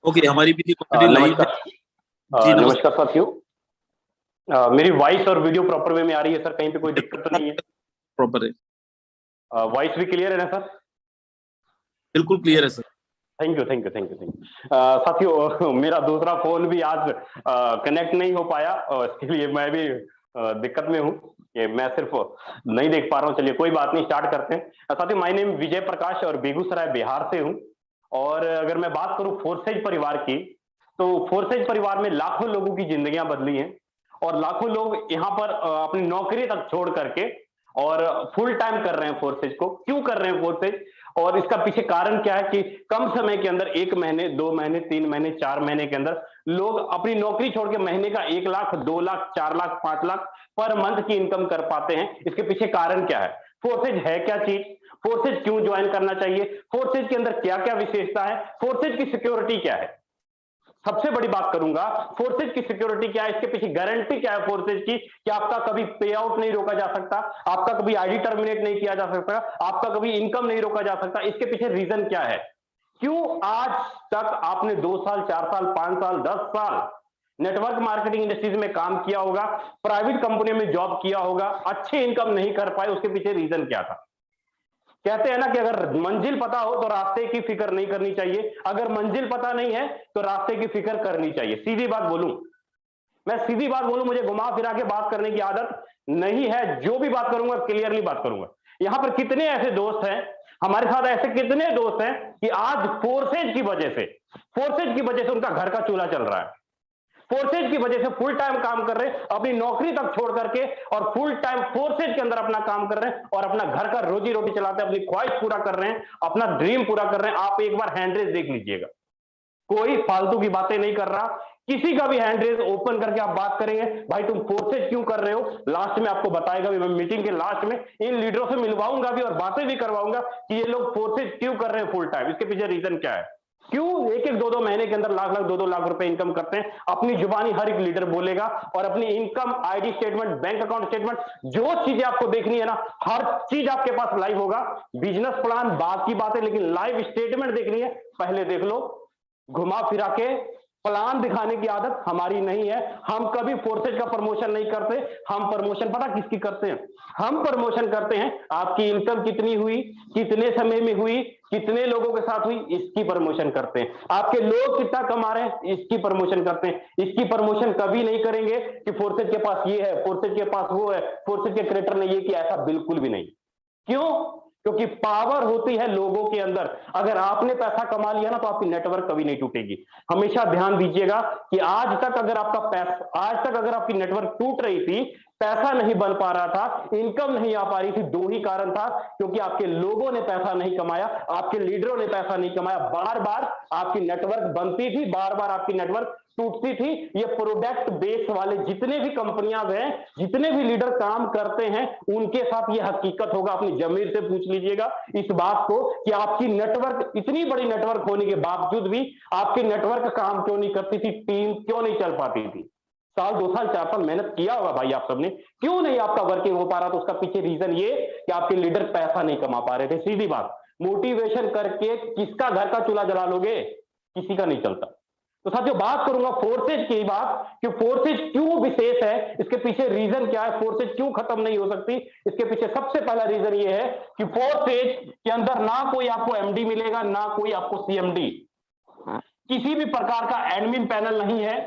Okay, हमारी भी complete live है। नमस्कार। जी नमस्कार। नमस्कार साथियों। मेरी वॉइस और वीडियो प्रॉपर वे में आ रही है सर? कहीं पे कोई दिक्कत तो नहीं है? प्रॉपर है, वॉइस भी क्लियर है ना सर? बिल्कुल क्लियर है sir. Thank you thank you thank you thank you. साथियों, मेरा दूसरा फोन भी आज कनेक्ट नहीं हो पाया और इसके लिए मैं भी दिक्कत में हूँ। ये मैं सिर्फ नहीं देख पा रहा हूँ। चलिए कोई बात नहीं, स्टार्ट करते हैं। साथियों, माय नेम विजय प्रकाश और बेगूसराय बिहार से हूँ। और अगर मैं बात करूँ फोर्सेज परिवार की, तो फोर्सेज परिवार में लाखों लोगों की जिंदगियां बदली हैं और लाखों लोग यहाँ पर अपनी नौकरी तक छोड़ करके और फुल टाइम कर रहे हैं फोर्सेज को। क्यों कर रहे हैं फोर्सेज और इसका पीछे कारण क्या है कि कम समय के अंदर 1 महीने 2 महीने 3 महीने 4 महीने के अंदर लोग अपनी नौकरी छोड़ के महीने का 1 लाख 2 लाख 4 लाख 5 लाख पर मंथ की इनकम कर पाते हैं। इसके पीछे कारण क्या है? फोर्सेज है क्या चीज? फोर्सेज क्यों ज्वाइन करना चाहिए? फोर्सेज के अंदर क्या क्या विशेषता है? फोर्सेज की सिक्योरिटी क्या है? सबसे बड़ी बात करूंगा, फोर्सेज की सिक्योरिटी क्या है, इसके पीछे गारंटी क्या है फोर्सेज की कि आपका कभी पे आउट नहीं रोका जा सकता, आपका कभी आईडी टर्मिनेट नहीं किया जा सकता, आपका कभी इनकम नहीं रोका जा सकता। इसके पीछे रीजन क्या है? क्यों आज तक आपने 2 साल 4 साल 5 साल 10 साल नेटवर्क मार्केटिंग इंडस्ट्रीज में काम किया होगा, प्राइवेट कंपनी में जॉब किया होगा, अच्छे इनकम नहीं कर पाए? उसके पीछे रीजन क्या था? कहते हैं ना कि अगर मंजिल पता हो तो रास्ते की फिक्र नहीं करनी चाहिए, अगर मंजिल पता नहीं है तो रास्ते की फिक्र करनी चाहिए। सीधी बात बोलूं, मैं सीधी बात बोलूं, मुझे घुमा फिरा के बात करने की आदत नहीं है। जो भी बात करूंगा क्लियरली बात करूंगा। यहां पर कितने ऐसे दोस्त हैं, हमारे साथ ऐसे कितने दोस्त हैं कि आज फोर्सेज की वजह से उनका घर का चूल्हा चल रहा है, फोर्सेज की वजह से फुल टाइम काम कर रहे हैं, अपनी नौकरी तक छोड़ करके और फुल टाइम फोर्सेज के अंदर अपना काम कर रहे हैं और अपना घर का रोजी रोटी चलाते हैं, अपनी ख्वाहिश पूरा कर रहे हैं, अपना ड्रीम पूरा कर रहे हैं। आप एक बार हैंडरेज देख लीजिएगा, कोई फालतू की बातें नहीं कर रहा। किसी का भी हैंडरेज ओपन करके आप बात करेंगे, भाई तुम फोर्सेज क्यों कर रहे हो, लास्ट में आपको बताएगा भी। मैं मीटिंग के लास्ट में इन लीडरों से मिलवाऊंगा भी और बातें भी करवाऊंगा कि ये लोग फोर्सेज क्यों कर रहे हैं फुल टाइम, इसके पीछे रीजन क्या है, क्यों एक एक दो दो महीने के अंदर लाख लाख 2-2 लाख रुपए इनकम करते हैं। अपनी जुबानी हर एक लीडर बोलेगा और अपनी income ID statement, bank account statement, जो चीजें आपको देखनी है ना, हर चीज आपके पास लाइव होगा। बिजनेस प्लान बात की बात है, लेकिन लाइव स्टेटमेंट देखनी है, पहले देख लो। घुमा फिरा के प्लान दिखाने की आदत हमारी नहीं है। हम कभी फोर्सेज का प्रमोशन नहीं करते। हम प्रमोशन पता किसकी करते हैं? हम प्रमोशन करते हैं आपकी इनकम कितनी हुई, कितने समय में हुई, कितने लोगों के साथ हुई, इसकी प्रमोशन करते हैं। आपके लोग कितना कमा रहे हैं, इसकी प्रमोशन करते हैं। इसकी प्रमोशन कभी नहीं करेंगे कि फोर्सेज के पास ये है, फोर्सेज के पास वो है, फोर्सेज के क्रिएटर ने ये किया, ऐसा बिल्कुल भी नहीं। क्यों? क्योंकि पावर होती है लोगों के अंदर। अगर आपने पैसा कमा लिया ना तो आपकी नेटवर्क कभी नहीं टूटेगी। हमेशा ध्यान दीजिएगा कि आज तक अगर आपकी नेटवर्क टूट रही थी, पैसा नहीं बन पा रहा था, इनकम नहीं आ पा रही थी, 2 ही कारण था, क्योंकि आपके लोगों ने पैसा नहीं कमाया, आपके लीडरों ने पैसा नहीं कमाया। बार बार आपकी नेटवर्क बनती थी, बार बार आपकी नेटवर्क टूटती थी। ये प्रोडक्ट बेस वाले जितने भी कंपनियां हैं, जितने भी लीडर काम करते हैं, उनके साथ ये हकीकत होगा। अपनी जमीर से पूछ लीजिएगा इस बात को कि आपकी नेटवर्क, इतनी बड़ी नेटवर्क होने के बावजूद भी आपकी नेटवर्क काम क्यों नहीं करती थी, टीम क्यों नहीं चल पाती थी। साल 2 साल 4 साल मेहनत किया होगा भाई आप सबने, क्यों नहीं आपका वर्किंग हो पा रहा? तो उसका पीछे रीजन ये कि आपके लीडर पैसा नहीं कमा पा रहे थे। सीधी बात, मोटिवेशन करके किसका घर का चूल्हा जला लोगे? किसी का नहीं चलता। तो साथियों, बात करूंगा फोर्सेज की बात कि फोर्सेज क्यों विशेष है, इसके पीछे रीजन क्या है, फोर्सेज क्यों खत्म नहीं हो सकती। इसके पीछे सबसे पहला रीजन ये है कि फोर्सेज के अंदर ना कोई आपको एमडी मिलेगा, ना कोई आपको सीएमडी, किसी भी प्रकार का एडमिन पैनल नहीं है,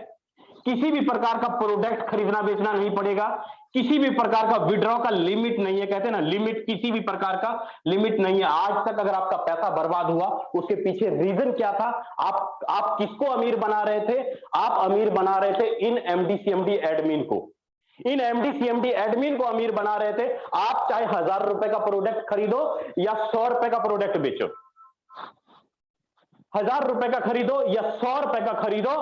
किसी भी प्रकार का प्रोडक्ट खरीदना बेचना नहीं पड़ेगा, किसी भी प्रकार का विड्रॉ का लिमिट नहीं है। कहते हैं ना लिमिट, किसी भी प्रकार का लिमिट नहीं है। आज तक अगर आपका पैसा बर्बाद हुआ, उसके पीछे रीजन क्या था? आप किसको अमीर बना रहे थे? आप अमीर बना रहे थे इन एमडी सीएमडी एडमिन को। इन एमडी सीएमडी एडमिन को अमीर बना रहे थे। आप चाहे 1000 रुपए का प्रोडक्ट खरीदो या 100 रुपए का प्रोडक्ट बेचो, 1000 रुपए का खरीदो या 100 रुपए का खरीदो,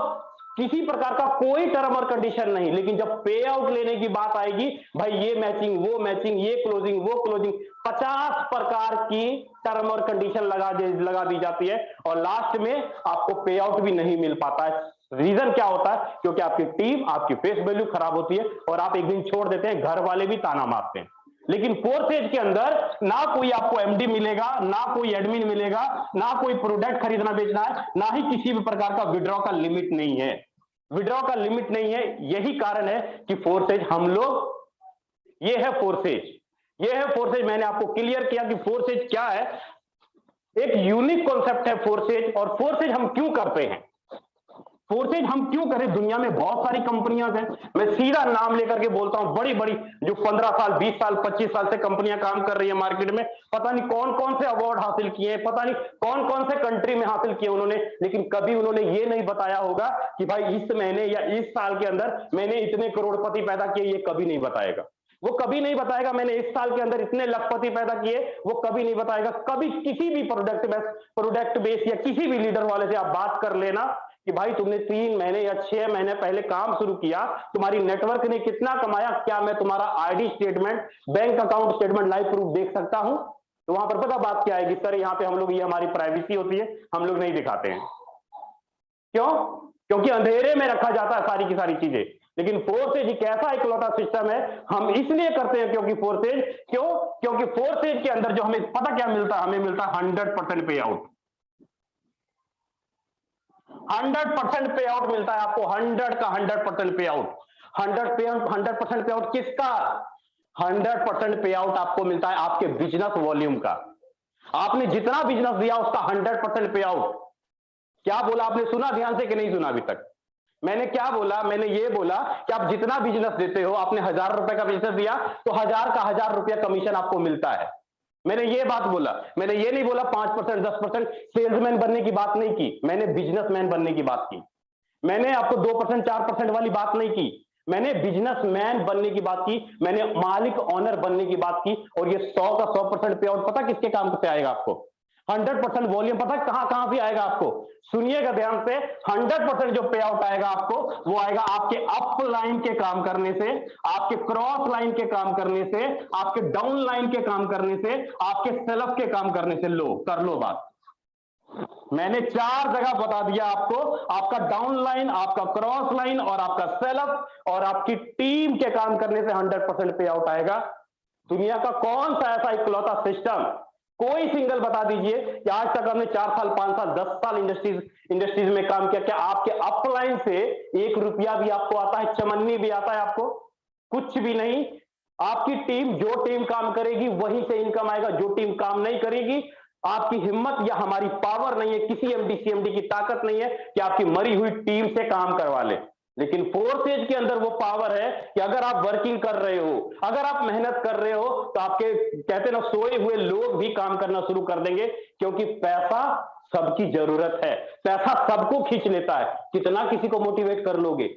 किसी प्रकार का कोई टर्म और कंडीशन नहीं। लेकिन जब पे आउट लेने की बात आएगी, भाई ये मैचिंग, वो मैचिंग, ये क्लोजिंग, वो क्लोजिंग, 50 प्रकार की टर्म और कंडीशन लगा दी जाती है और लास्ट में आपको पे आउट भी नहीं मिल पाता है। रीजन क्या होता है? क्योंकि आपकी टीम, आपकी फेस वैल्यू खराब होती है और आप एक दिन छोड़ देते हैं, घर वाले भी ताना मारते हैं। लेकिन फोर्सेज के अंदर ना कोई आपको एमडी मिलेगा, ना कोई एडमिन मिलेगा, ना कोई प्रोडक्ट खरीदना बेचना है, ना ही किसी भी प्रकार का विड्रॉ का लिमिट नहीं है। विड्रॉ का लिमिट नहीं है, यही कारण है कि फोर्सेज हम लोग, ये है फोर्सेज, ये है फोर्सेज। मैंने आपको क्लियर किया कि फोर्सेज क्या है, एक यूनिक कॉन्सेप्ट है फोर्सेज। और फोर्सेज हम क्यों करते हैं, फोर्सेज हम क्यों करें? दुनिया में बहुत सारी कंपनियां हैं, मैं सीधा नाम लेकर के बोलता हूं, बड़ी बड़ी जो 15 साल 20 साल 25 साल से कंपनियां काम कर रही है मार्केट में, पता नहीं कौन कौन से अवार्ड हासिल किए हैं, पता नहीं कौन कौन से कंट्री में हासिल किए उन्होंने, लेकिन कभी उन्होंने ये नहीं बताया होगा कि भाई इस महीने या इस साल के अंदर मैंने इतने करोड़पति पैदा किए, ये कभी नहीं बताएगा। वो कभी नहीं बताएगा मैंने इस साल के अंदर इतने लखपति पैदा किए, वो कभी नहीं बताएगा। कभी किसी भी प्रोडक्ट बेस या किसी भी लीडर वाले से आप बात कर लेना कि भाई तुमने 3 महीने या 6 महीने पहले काम शुरू किया, तुम्हारी नेटवर्क ने कितना कमाया, क्या मैं तुम्हारा ID statement, bank account statement, live proof देख सकता हूं? तो वहां पर पता बात क्या आएगी, सर यहाँ पे हम लोग, ये हमारी प्राइवेसी होती है, हम लोग नहीं दिखाते हैं। क्यों? क्योंकि अंधेरे में रखा जाता है सारी की सारी चीजें। लेकिन फोर्सेज एक ऐसा इकलौता सिस्टम है, हम इसलिए करते हैं क्योंकि फोर्सेज, क्योंकि फोर्सेज के अंदर जो हमें पता क्या मिलता है, हमें मिलता है 100% पे आउट। 100% पे आउट मिलता है आपको, 100 का 100% पे आउट। 100% पे आउट किसका? 100% पे आउट आपको मिलता है आपके बिजनेस वॉल्यूम का। आपने जितना बिजनेस दिया उसका 100% पे आउट। क्या बोला आपने, सुना ध्यान से कि नहीं सुना अभी तक? मैंने क्या बोला? मैंने ये बोला कि आप जितना बिजनेस देते हो, आपने 1000 रुपए का बिजनेस दिया तो 1000 का 1000 रुपया कमीशन आपको मिलता है। मैंने ये बात बोला, मैंने ये नहीं बोला 5% 10% सेल्समैन बनने की बात नहीं की, मैंने बिजनेसमैन बनने की बात की। मैंने आपको 2% 4% वाली बात नहीं की, मैंने बिजनेसमैन बनने की बात की, मैंने मालिक ऑनर बनने की बात की। और ये 100 का 100% पे आउट पता किसके काम से आएगा आपको? 100% वॉल्यूम पता कहां कहां से आएगा आपको? सुनिएगा ध्यान से, 100% जो पे आउट आएगा आपको, वो आएगा आपके अप लाइन के काम करने से, आपके क्रॉस लाइन के काम करने से, आपके डाउन लाइन के काम करने से, आपके सेल्फ के काम करने से। लो कर लो बात, मैंने 4 जगह बता दिया आपको, आपका डाउन लाइन, आपका क्रॉस लाइन और आपका सेल्फ और आपकी टीम के काम करने से 100% पे आउट आएगा। दुनिया का कौन सा ऐसा इकलौता सिस्टम, कोई सिंगल बता दीजिए कि आज तक हमने 4 साल 5 साल 10 साल इंडस्ट्रीज में काम किया, क्या आपके अपलाइन से 1 रुपया भी आपको आता है, चमन्नी भी आता है आपको? कुछ भी नहीं। आपकी टीम, जो टीम काम करेगी वहीं से इनकम आएगा, जो टीम काम नहीं करेगी, आपकी हिम्मत या हमारी पावर नहीं है, किसी एमडी सीएमडी की ताकत नहीं है कि आपकी मरी हुई टीम से काम करवा ले। लेकिन फोर्सेज के अंदर वो पावर है कि अगर आप वर्किंग कर रहे हो, अगर आप मेहनत कर रहे हो, तो आपके कहते ना सोए हुए लोग भी काम करना शुरू कर देंगे, क्योंकि पैसा सबकी जरूरत है, पैसा सबको खींच लेता है। कितना किसी को मोटिवेट कर लोगे,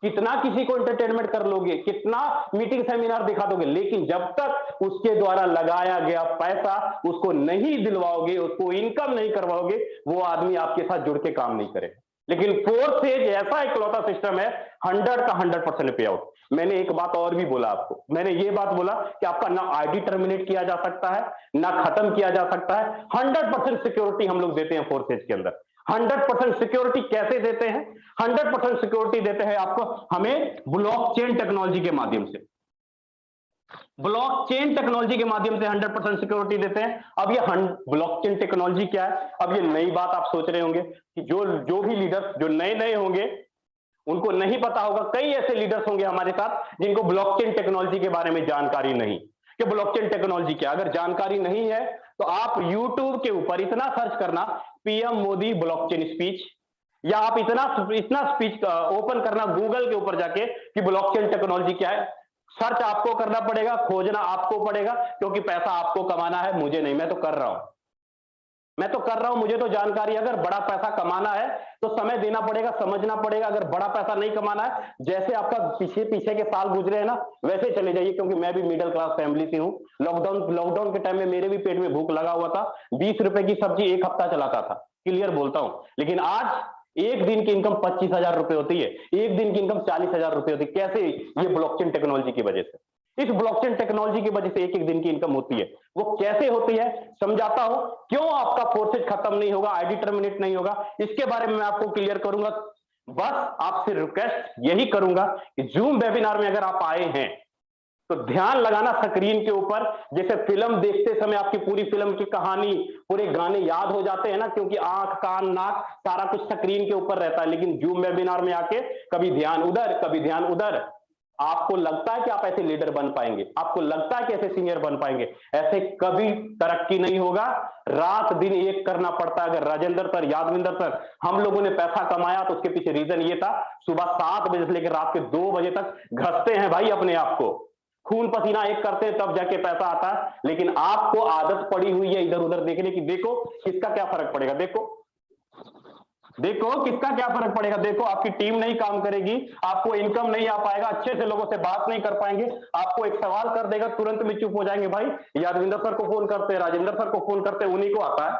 कितना किसी को एंटरटेनमेंट कर लोगे, कितना मीटिंग सेमिनार दिखा दोगे, लेकिन जब तक उसके द्वारा लगाया गया पैसा उसको नहीं दिलवाओगे, उसको इनकम नहीं करवाओगे, वो आदमी आपके साथ जुड़ के काम नहीं करेगा। लेकिन फोर्सेज ऐसा इकलौता सिस्टम है, 100 का 100% पे आउट। मैंने एक बात और भी बोला आपको, मैंने ये बात बोला कि आपका ना आईडी टर्मिनेट किया जा सकता है, ना खत्म किया जा सकता है। 100% सिक्योरिटी हम लोग देते हैं फोर्सेज के अंदर। 100% सिक्योरिटी कैसे देते हैं? 100% सिक्योरिटी देते हैं आपको हमें ब्लॉकचेन टेक्नोलॉजी के माध्यम से। ब्लॉकचेन टेक्नोलॉजी के माध्यम से 100% सिक्योरिटी देते हैं। अब ये ब्लॉकचेन टेक्नोलॉजी क्या है? अब ये नई बात आप सोच रहे होंगे कि जो भी लीडर जो नए होंगे उनको नहीं पता होगा। कई ऐसे लीडर्स होंगे हमारे साथ जिनको ब्लॉकचेन टेक्नोलॉजी के बारे में जानकारी नहीं कि ब्लॉकचेन टेक्नोलॉजी क्या। अगर जानकारी नहीं है तो आप YouTube के ऊपर इतना सर्च करना, पीएम मोदी ब्लॉकचेन स्पीच, या आप इतना स्पीच ओपन करना गूगल के ऊपर जाके कि ब्लॉकचेन टेक्नोलॉजी क्या है। सर्च आपको करना पड़ेगा, खोजना आपको पड़ेगा, क्योंकि पैसा आपको कमाना है, मुझे नहीं। मैं तो कर रहा हूं, मुझे तो जानकारी। अगर बड़ा पैसा कमाना है तो समय देना पड़ेगा, समझना पड़ेगा। अगर बड़ा पैसा नहीं कमाना है, जैसे आपका पीछे के साल गुजरे हैं ना, वैसे चले जाइए, क्योंकि मैं भी मिडिल क्लास फैमिली से हूं। लॉकडाउन के टाइम में मेरे भी पेट में भूख लगा हुआ था। 20 रुपए की सब्जी 1 हफ्ता चलाता था, क्लियर बोलता हूं। लेकिन आज एक दिन की इनकम 25,000 रुपए होती है, एक दिन की इनकम 40,000 रुपए होती है। कैसे? ये ब्लॉकचेन टेक्नोलॉजी की वजह से। इस ब्लॉकचेन टेक्नोलॉजी की वजह से एक दिन की इनकम होती है। वो कैसे होती है समझाता हूं, क्यों आपका फोर्सेज खत्म नहीं होगा, आईडी टर्मिनेट नहीं होगा, इसके बारे में मैं आपको क्लियर करूंगा। बस आपसे रिक्वेस्ट यही करूंगा कि जूम वेबिनार में अगर आप आए हैं तो ध्यान लगाना स्क्रीन के ऊपर। जैसे फिल्म देखते समय आपकी पूरी फिल्म की कहानी, पूरे गाने याद हो जाते हैं ना, क्योंकि आंख कान नाक सारा कुछ स्क्रीन के ऊपर रहता है। लेकिन जूम वेबिनार में आके कभी ध्यान उधर, कभी ध्यान उधर। आपको लगता है कि आप ऐसे लीडर बन पाएंगे, आपको लगता है कि ऐसे सीनियर बन पाएंगे, ऐसे कभी तरक्की नहीं होगा। रात दिन एक करना पड़ता है। अगर राजेंद्र सर, यादविंदर सर, हम लोगों ने पैसा कमाया तो उसके पीछे रीजन ये था, सुबह 7 बजे से लेकर रात के 2 बजे तक घसते हैं भाई अपने आप को, खून पसीना एक करते हैं, तब जाके पैसा आता है। लेकिन आपको आदत पड़ी हुई है इधर उधर देखने की। देखो किसका क्या फर्क पड़ेगा, देखो देखो किसका क्या फर्क पड़ेगा। देखो आपकी टीम नहीं काम करेगी, आपको इनकम नहीं आ पाएगा, अच्छे से लोगों से बात नहीं कर पाएंगे, आपको एक सवाल कर देगा तुरंत में चुप हो जाएंगे। भाई यादविंदर सर को फोन करते हैं, राजेंद्र सर को फोन करते हैं, उन्हीं को आता है,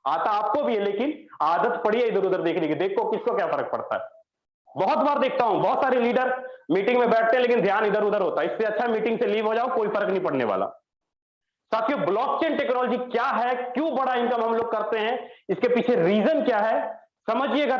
आता आपको भी है, लेकिन आदत पड़ी है इधर उधर देखने की। देखो किसको क्या फर्क पड़ता है। बहुत बार देखता हूं बहुत सारे लीडर मीटिंग में बैठते हैं लेकिन ध्यान इधर उधर होता है। इससे अच्छा मीटिंग से लीव हो जाओ, कोई फर्क नहीं पड़ने वाला। साथियों, ब्लॉकचेन टेक्नोलॉजी क्या है, क्यों बड़ा इनकम हम लोग करते हैं, इसके पीछे रीजन क्या है समझिएगा।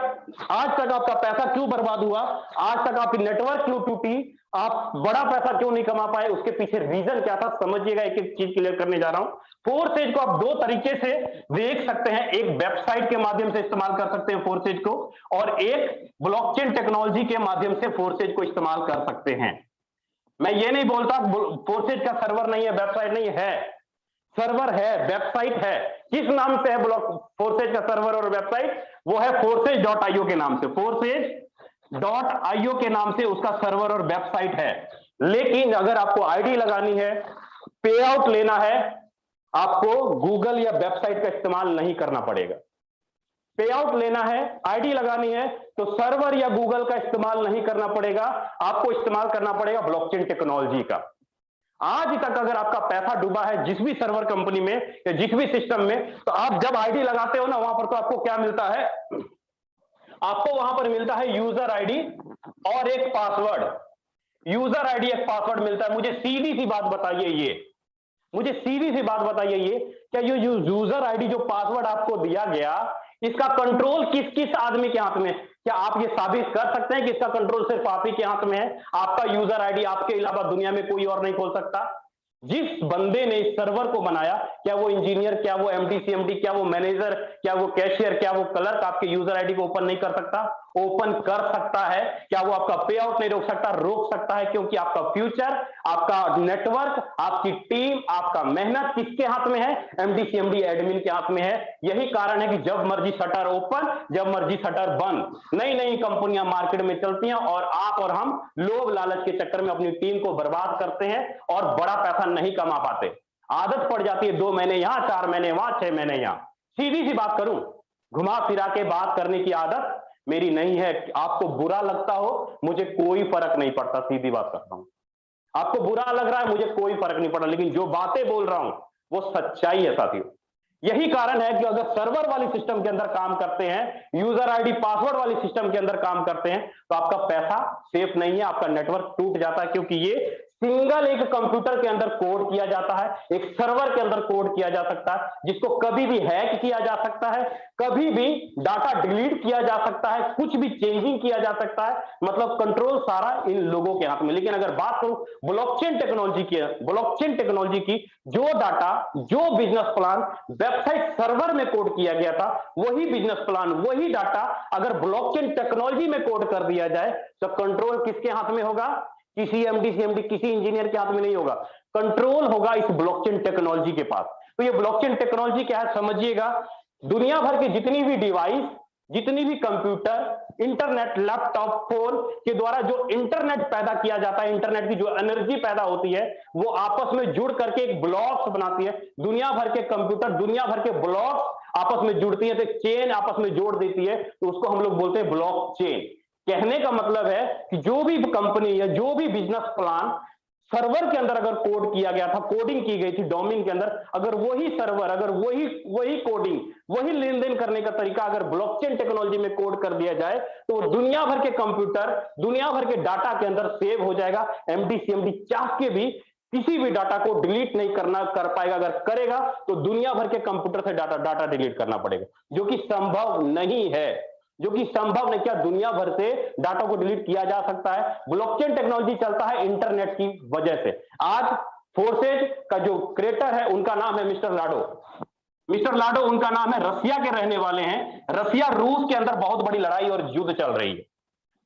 आज तक आपका पैसा क्यों बर्बाद हुआ, आज तक आपकी नेटवर्क क्यों टूटी, आप बड़ा पैसा क्यों नहीं कमा पाए, उसके पीछे रीजन क्या था, समझिएगा। एक एक चीज क्लियर करने जा रहा हूं। फोरसेज को आप 2 तरीके से देख सकते हैं, एक वेबसाइट के माध्यम से इस्तेमाल कर सकते हैं फोरसेज को, और एक ब्लॉकचेन टेक्नोलॉजी के माध्यम से फोरसेज को इस्तेमाल कर सकते हैं। मैं ये नहीं बोलता फोरसेज का सर्वर नहीं है, वेबसाइट नहीं है, सर्वर है, वेबसाइट है। किस नाम से है ब्लॉक फोरसेज का सर्वर और वेबसाइट, वो है forces.io के नाम से, forces.io के नाम से उसका सर्वर और वेबसाइट है। लेकिन अगर आपको आईडी लगानी है, पे आउट लेना है, आपको गूगल या वेबसाइट का इस्तेमाल नहीं करना पड़ेगा। पे आउट लेना है, आईडी लगानी है, तो सर्वर या गूगल का इस्तेमाल नहीं करना पड़ेगा, आपको इस्तेमाल करना पड़ेगा ब्लॉकचेन टेक्नोलॉजी का। आज तक अगर आपका पैसा डूबा है जिस भी सर्वर कंपनी में या जिस भी सिस्टम में, तो आप जब आईडी लगाते हो ना, वहां पर तो आपको क्या मिलता है, आपको वहां पर मिलता है यूजर आईडी और एक पासवर्ड। यूजर आईडी एक पासवर्ड मिलता है। मुझे सीधी सी बात बताइए, ये मुझे सीधी सी बात बताइए, ये क्या ये यूजर आईडी जो पासवर्ड आपको दिया गया, इसका कंट्रोल किस किस आदमी के हाथ में? क्या आप ये साबित कर सकते हैं कि इसका कंट्रोल सिर्फ आप ही के हाथ में है? आपका यूजर आईडी आपके अलावा दुनिया में कोई और नहीं खोल सकता। जिस बंदे ने इस सर्वर को बनाया, क्या वो इंजीनियर, क्या वो एमडी सीएमडी, क्या वो मैनेजर, क्या वो कैशियर, क्या वो क्लर्क आपके यूजर आईडी को ओपन नहीं कर सकता? ओपन कर सकता है। क्या वो आपका पे आउट नहीं रोक सकता? रोक सकता है, क्योंकि आपका फ्यूचर, आपका नेटवर्क, आपकी टीम, आपका मेहनत किसके हाथ में है? एमडी सीएमडी एडमिन के हाथ में है। यही कारण है कि जब मर्जी शटर ओपन, जब मर्जी शटर बंद, नई नई कंपनियां मार्केट में चलती हैं और आप और हम लोभ लालच के चक्कर में अपनी टीम को बर्बाद करते हैं और बड़ा पैसा नहीं कमा पाते। आदत पड़ जाती है 2 महीने यहां, 4 महीने वहां, 6 महीने यहां। सीधी सी बात करूं, घुमा फिरा के बात करने की आदत मेरी नहीं है। आपको बुरा लगता हो, मुझे कोई फर्क नहीं पड़ता, सीधी बात करता हूं। आपको बुरा लग रहा है, मुझे कोई फर्क नहीं पड़ा, लेकिन जो बातें बोल रहा हूं वो सच्चाई है साथियों। यही कारण है कि अगर सर्वर वाली सिस्टम के अंदर काम करते हैं, यूजर आईडी पासवर्ड वाली सिस्टम के अंदर काम करते हैं, तो आपका पैसा सेफ नहीं है, आपका नेटवर्क टूट जाता है। क्योंकि ये सिंगल एक कंप्यूटर के अंदर कोड किया जाता है, एक सर्वर के अंदर कोड किया जा सकता है, जिसको कभी भी हैक किया जा सकता है, कभी भी डाटा डिलीट किया जा सकता है, कुछ भी चेंजिंग किया जा सकता है। मतलब कंट्रोल सारा इन लोगों के हाथ में। लेकिन अगर बात करूं ब्लॉकचेन टेक्नोलॉजी की, ब्लॉकचेन टेक्नोलॉजी की, जो डाटा, जो बिजनेस प्लान वेबसाइट सर्वर में कोड किया गया था, वही बिजनेस प्लान, वही डाटा अगर ब्लॉकचेन टेक्नोलॉजी में कोड कर दिया जाए, तो कंट्रोल किसके हाथ में होगा? किसी एमडी सीएमडी, किसी इंजीनियर के हाथ में नहीं होगा। कंट्रोल होगा इस ब्लॉकचेन टेक्नोलॉजी के पास। तो ये ब्लॉकचेन टेक्नोलॉजी क्या है समझिएगा। दुनिया भर की जितनी भी डिवाइस, जितनी भी कंप्यूटर, इंटरनेट, लैपटॉप, फोन के द्वारा जो इंटरनेट पैदा किया जाता है, इंटरनेट की जो एनर्जी पैदा होती है, वो आपस में जुड़ करके एक ब्लॉक्स बनाती है। दुनिया भर के कंप्यूटर, दुनिया भर के ब्लॉक्स आपस में जुड़ती है, तो एक चेन आपस में जोड़ देती है, तो उसको हम लोग बोलते हैं ब्लॉक चेन। कहने का मतलब है कि जो भी कंपनी या जो भी बिजनेस प्लान सर्वर के अंदर अगर कोड किया गया था, कोडिंग की गई थी डोमेन के अंदर, अगर वही सर्वर, अगर वही कोडिंग, वही लेन देन करने का तरीका अगर ब्लॉकचेन टेक्नोलॉजी में कोड कर दिया जाए, तो दुनिया भर के कंप्यूटर, दुनिया भर के डाटा के अंदर सेव हो जाएगा। एमडी सीएमडी चाह के भी किसी भी डाटा को डिलीट नहीं कर पाएगा। अगर करेगा तो दुनिया भर के कंप्यूटर से डाटा डिलीट करना पड़ेगा, जो कि संभव नहीं है। जो कि संभव नहीं। क्या दुनिया भर से डाटा को डिलीट किया जा सकता है? ब्लॉकचेन टेक्नोलॉजी चलता है इंटरनेट की वजह से। आज फोर्सेज का जो क्रिएटर है उनका नाम है मिस्टर लाडो। मिस्टर लाडो उनका नाम है, रसिया के रहने वाले हैं। रसिया रूस के अंदर बहुत बड़ी लड़ाई और युद्ध चल रही है,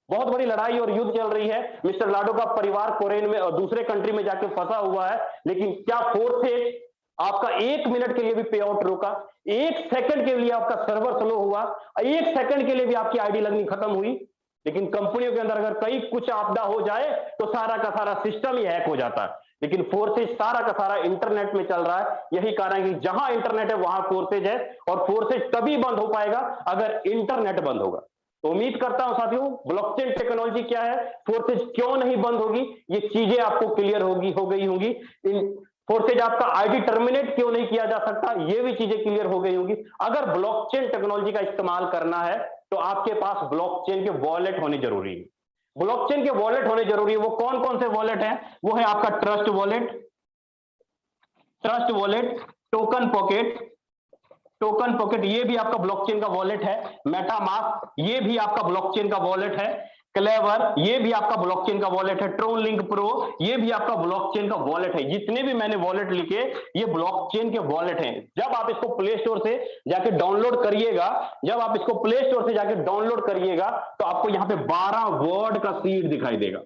बहुत बड़ी लड़ाई और युद्ध चल रही है। मिस्टर लाडो का परिवार कोरियन में और दूसरे कंट्री में जाके फंसा हुआ है। लेकिन क्या फोर्सेज आपका 1 मिनट के लिए भी पे आउट रोका? 1 सेकंड के लिए आपका सर्वर स्लो हुआ? 1 सेकंड के लिए भी आपकी आईडी लगनी खत्म हुई? लेकिन कंपनियों के अंदर अगर कहीं कुछ आपदा हो जाए तो सारा का सारा सिस्टम ही हैक हो जाता है। लेकिन फोर्सेज सारा का सारा इंटरनेट में चल रहा है। यही कारण है कि जहां इंटरनेट है वहां फोर्सेज है, और फोर्सेज तभी बंद हो पाएगा अगर इंटरनेट बंद होगा। तो उम्मीद करता हूं साथियों, ब्लॉकचेन टेक्नोलॉजी क्या है, फोर्सेज क्यों नहीं बंद होगी, ये चीजें आपको क्लियर हो गई होंगी। फोर्सेज आपका आईडी टर्मिनेट क्यों नहीं किया जा सकता, ये भी चीजें क्लियर हो गई होंगी। अगर ब्लॉकचेन टेक्नोलॉजी का इस्तेमाल करना है तो आपके पास ब्लॉकचेन के वॉलेट होने जरूरी है। ब्लॉकचेन के वॉलेट होने जरूरी है। वो कौन कौन से वॉलेट हैं? वो है आपका ट्रस्ट वॉलेट, टोकन पॉकेट, ये भी आपका ब्लॉकचेन का वॉलेट है। मेटामास्क, ये भी आपका ब्लॉकचेन का वॉलेट है। क्लेवर, ये भी आपका ब्लॉकचेन का वॉलेट है। ट्रोन लिंक प्रो, ये भी आपका ब्लॉकचेन का वॉलेट है। जितने भी मैंने वॉलेट लिखे ये ब्लॉकचेन के वॉलेट हैं। जब आप इसको प्ले स्टोर से जाके डाउनलोड करिएगा, तो आपको यहाँ पे 12 वर्ड का सीड दिखाई देगा,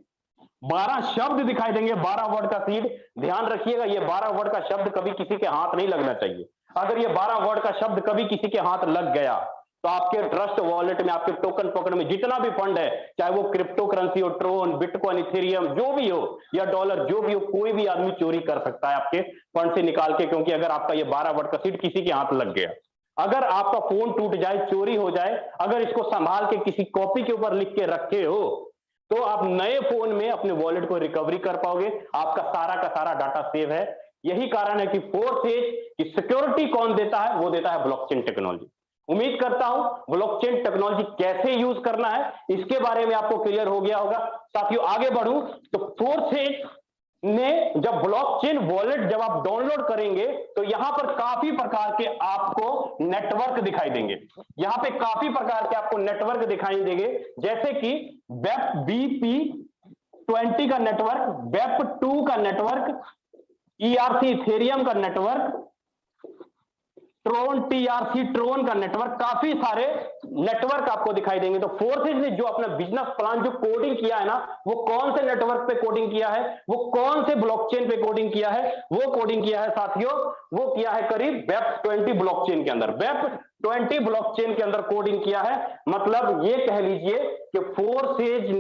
12 शब्द दिखाई देंगे, 12 वर्ड का सीड। ध्यान रखिएगा, ये 12 वर्ड का शब्द कभी किसी के हाथ नहीं लगना चाहिए। अगर ये 12 वर्ड का शब्द कभी किसी के हाथ लग गया तो आपके ट्रस्ट वॉलेट में, आपके टोकन पॉकेट में जितना भी फंड है, चाहे वो क्रिप्टो करेंसी हो, ट्रोन, बिटकॉइन, इथेरियम, जो भी हो, या डॉलर, जो भी हो, कोई भी आदमी चोरी कर सकता है आपके फंड से निकाल के। क्योंकि अगर आपका ये 12 वर्ड का सीड किसी के हाथ लग गया, अगर आपका फोन टूट जाए, चोरी हो जाए, अगर इसको संभाल के किसी कॉपी के ऊपर लिख के रखे हो, तो आप नए फोन में अपने वॉलेट को रिकवरी कर पाओगे। आपका सारा का सारा डाटा सेव है। यही कारण है कि फोर्सेज की सिक्योरिटी कौन देता है? वो देता है ब्लॉकचेन टेक्नोलॉजी। उम्मीद करता हूं ब्लॉकचेन टेक्नोलॉजी कैसे यूज करना है इसके बारे में आपको क्लियर हो गया होगा। साथियों आगे बढ़ूं तो फोर्सेज ने जब ब्लॉकचेन वॉलेट जब आप डाउनलोड करेंगे तो यहां पर काफी प्रकार के आपको नेटवर्क दिखाई देंगे। यहां पे काफी प्रकार के आपको नेटवर्क दिखाई देंगे, जैसे कि वेब BP20 का नेटवर्क, वेब2 का नेटवर्क, ERC इथेरियम का नेटवर्क, ट्रोन TRC ट्रोन का नेटवर्क, काफी सारे नेटवर्क आपको दिखाई देंगे। तो फोर्सेज ने जो अपना बिजनेस प्लान जो कोडिंग किया है ना, वो कौन से नेटवर्क पे कोडिंग किया है, वो कौन से ब्लॉकचेन पे कोडिंग किया है? वो कोडिंग किया है साथियों, वो किया है करीब वेब20 ब्लॉकचेन के अंदर, वेब20 ब्लॉकचेन के अंदर कोडिंग किया है। मतलब ये कह लीजिए कि फोर्सेज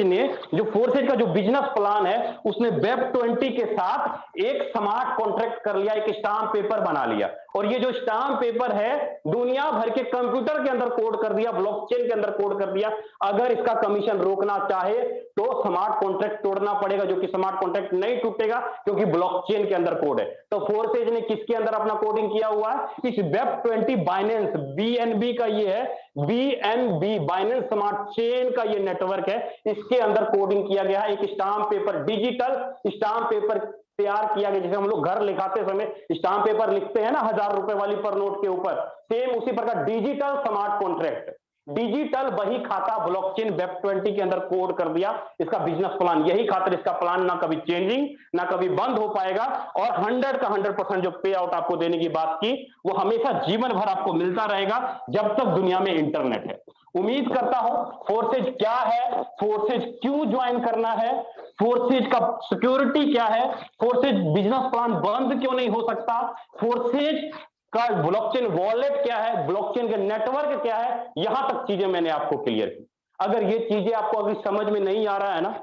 ने जो फोर्सेज का जो बिजनेस प्लान है उसने वेब20 के साथ एक स्मार्ट कॉन्ट्रैक्ट कर लिया, एक स्टाम्प पेपर बना लिया। और ये जो स्टाम्प पेपर है दुनिया भर के कंप्यूटर के अंदर कोड कर दिया, ब्लॉकचेन के अंदर कोड कर दिया। अगर इसका कमीशन रोकना चाहे तो स्मार्ट कॉन्ट्रैक्ट तोड़ना पड़ेगा, जो कि स्मार्ट कॉन्ट्रैक्ट नहीं टूटेगा क्योंकि ब्लॉकचेन के अंदर कोड है। तो फोर्सेज ने किसके अंदर अपना कोडिंग किया हुआ है? इस वेब20 बाइनेंस BNB का ये है, BNB बाइनेंस स्मार्ट चेन का ये नेटवर्क है, इसके अंदर कोडिंग किया गया है। एक stamp paper, digital stamp paper तैयार किया गया। जैसे हम लोग घर लिखाते समय स्टाम्प पेपर लिखते हैं ना 1000 रुपए वाली पर नोट के ऊपर, सेम उसी प्रकार डिजिटल स्मार्ट कॉन्ट्रैक्ट, डिजिटल बही खाता ब्लॉकचेन वेब20 के अंदर कोड कर दिया इसका बिजनेस प्लान। यही खातिर इसका प्लान ना कभी चेंजिंग ना कभी बंद हो पाएगा, और 100 का 100% जो पे आउट आपको देने की बात की वो हमेशा जीवन भर आपको मिलता रहेगा जब तक दुनिया में इंटरनेट है। उम्मीद करता हूं फोर्सेज क्या है, फोर्सेज क्यों ज्वाइन करना है, फोर्सेज का सिक्योरिटी क्या है, फोर्सेज बिजनेस प्लान बंद क्यों नहीं हो सकता, फोर्सेज का ब्लॉकचेन वॉलेट क्या है, ब्लॉकचेन के नेटवर्क क्या है, यहां तक चीजें मैंने आपको क्लियर की। अगर ये चीजें आपको अभी समझ में नहीं आ रहा है ना,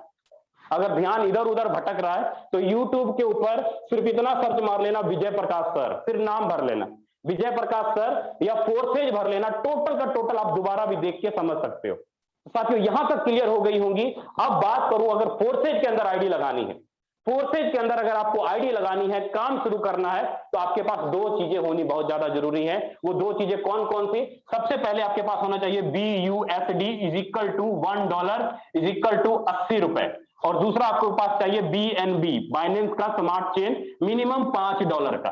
अगर ध्यान इधर उधर भटक रहा है, तो YouTube के ऊपर सिर्फ इतना सर्च मार लेना विजय प्रकाश सर, फिर नाम भर लेना विजय प्रकाश सर या फोर्सेज भर लेना, टोटल का टोटल आप दोबारा भी देख के समझ सकते हो। साथियों यहां तक क्लियर हो गई होंगी। अब बात करूं अगर फोर्सेज के अंदर आईडी लगानी है, फोर्सेज के अंदर अगर आपको आईडी लगानी है, काम शुरू करना है, तो आपके पास 2 चीजें होनी बहुत ज्यादा जरूरी है। वो 2 चीजें कौन कौन सी? सबसे पहले आपके पास होना चाहिए BUSD $1 80 रुपए, और दूसरा आपके पास चाहिए BNB बाइनेंस का स्मार्ट चेन मिनिमम $5 का।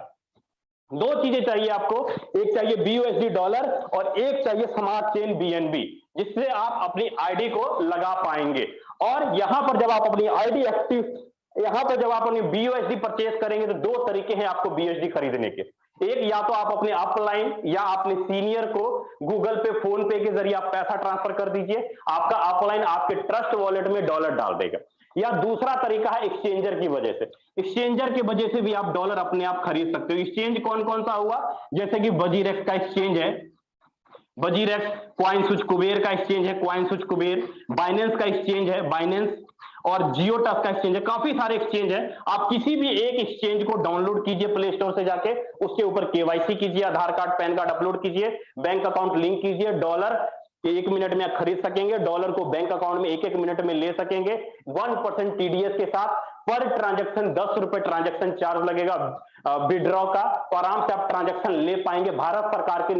दो चीजें चाहिए आपको, एक चाहिए BUSD डॉलर और एक चाहिए स्मार्ट चेन BNB, जिससे आप अपनी आईडी को लगा पाएंगे। और यहां पर जब आप अपनी आईडी एक्टिव, यहां पर जब आप अपनी BUSD परचेज करेंगे तो दो तरीके हैं आपको BUSD खरीदने के। एक, या तो आप अपने अपलाइन या अपने सीनियर को गूगल पे, फोन पे के जरिए आप पैसा ट्रांसफर कर दीजिए, आपका अपलाइन आपके ट्रस्ट वॉलेट में डॉलर डाल देगा। या दूसरा तरीका है एक्सचेंजर की वजह से, एक्सचेंजर की वजह से भी आप डॉलर अपने आप खरीद सकते हो। एक्सचेंज कौन कौन सा हुआ, जैसे कि वजीरेक्स का एक्सचेंज है, वजीरेक्स, कॉइन स्विच कुबेर का एक्सचेंज है, कॉइन स्विच कुबेर, बाइनेंस का एक्सचेंज है, बाइनेंस, और जियोटफ का एक्सचेंज है। काफी सारे एक्सचेंज है, आप किसी भी एक एक्सचेंज को डाउनलोड कीजिए प्ले स्टोर से जाके, उसके ऊपर KYC कीजिए, आधार कार्ड पैन कार्ड अपलोड कीजिए, बैंक अकाउंट लिंक कीजिए, डॉलर 1 मिनट में आप खरीद सकेंगे, डॉलर को बैंक अकाउंट में 1-1 मिनट में ले सकेंगे 1% TDS के साथ। पर ट्रांजैक्शन 10 रुपए ट्रांजैक्शन चार्ज लगेगा विड्रॉ का, तो आराम से आप ट्रांजैक्शन ले पाएंगे। भारत सरकार के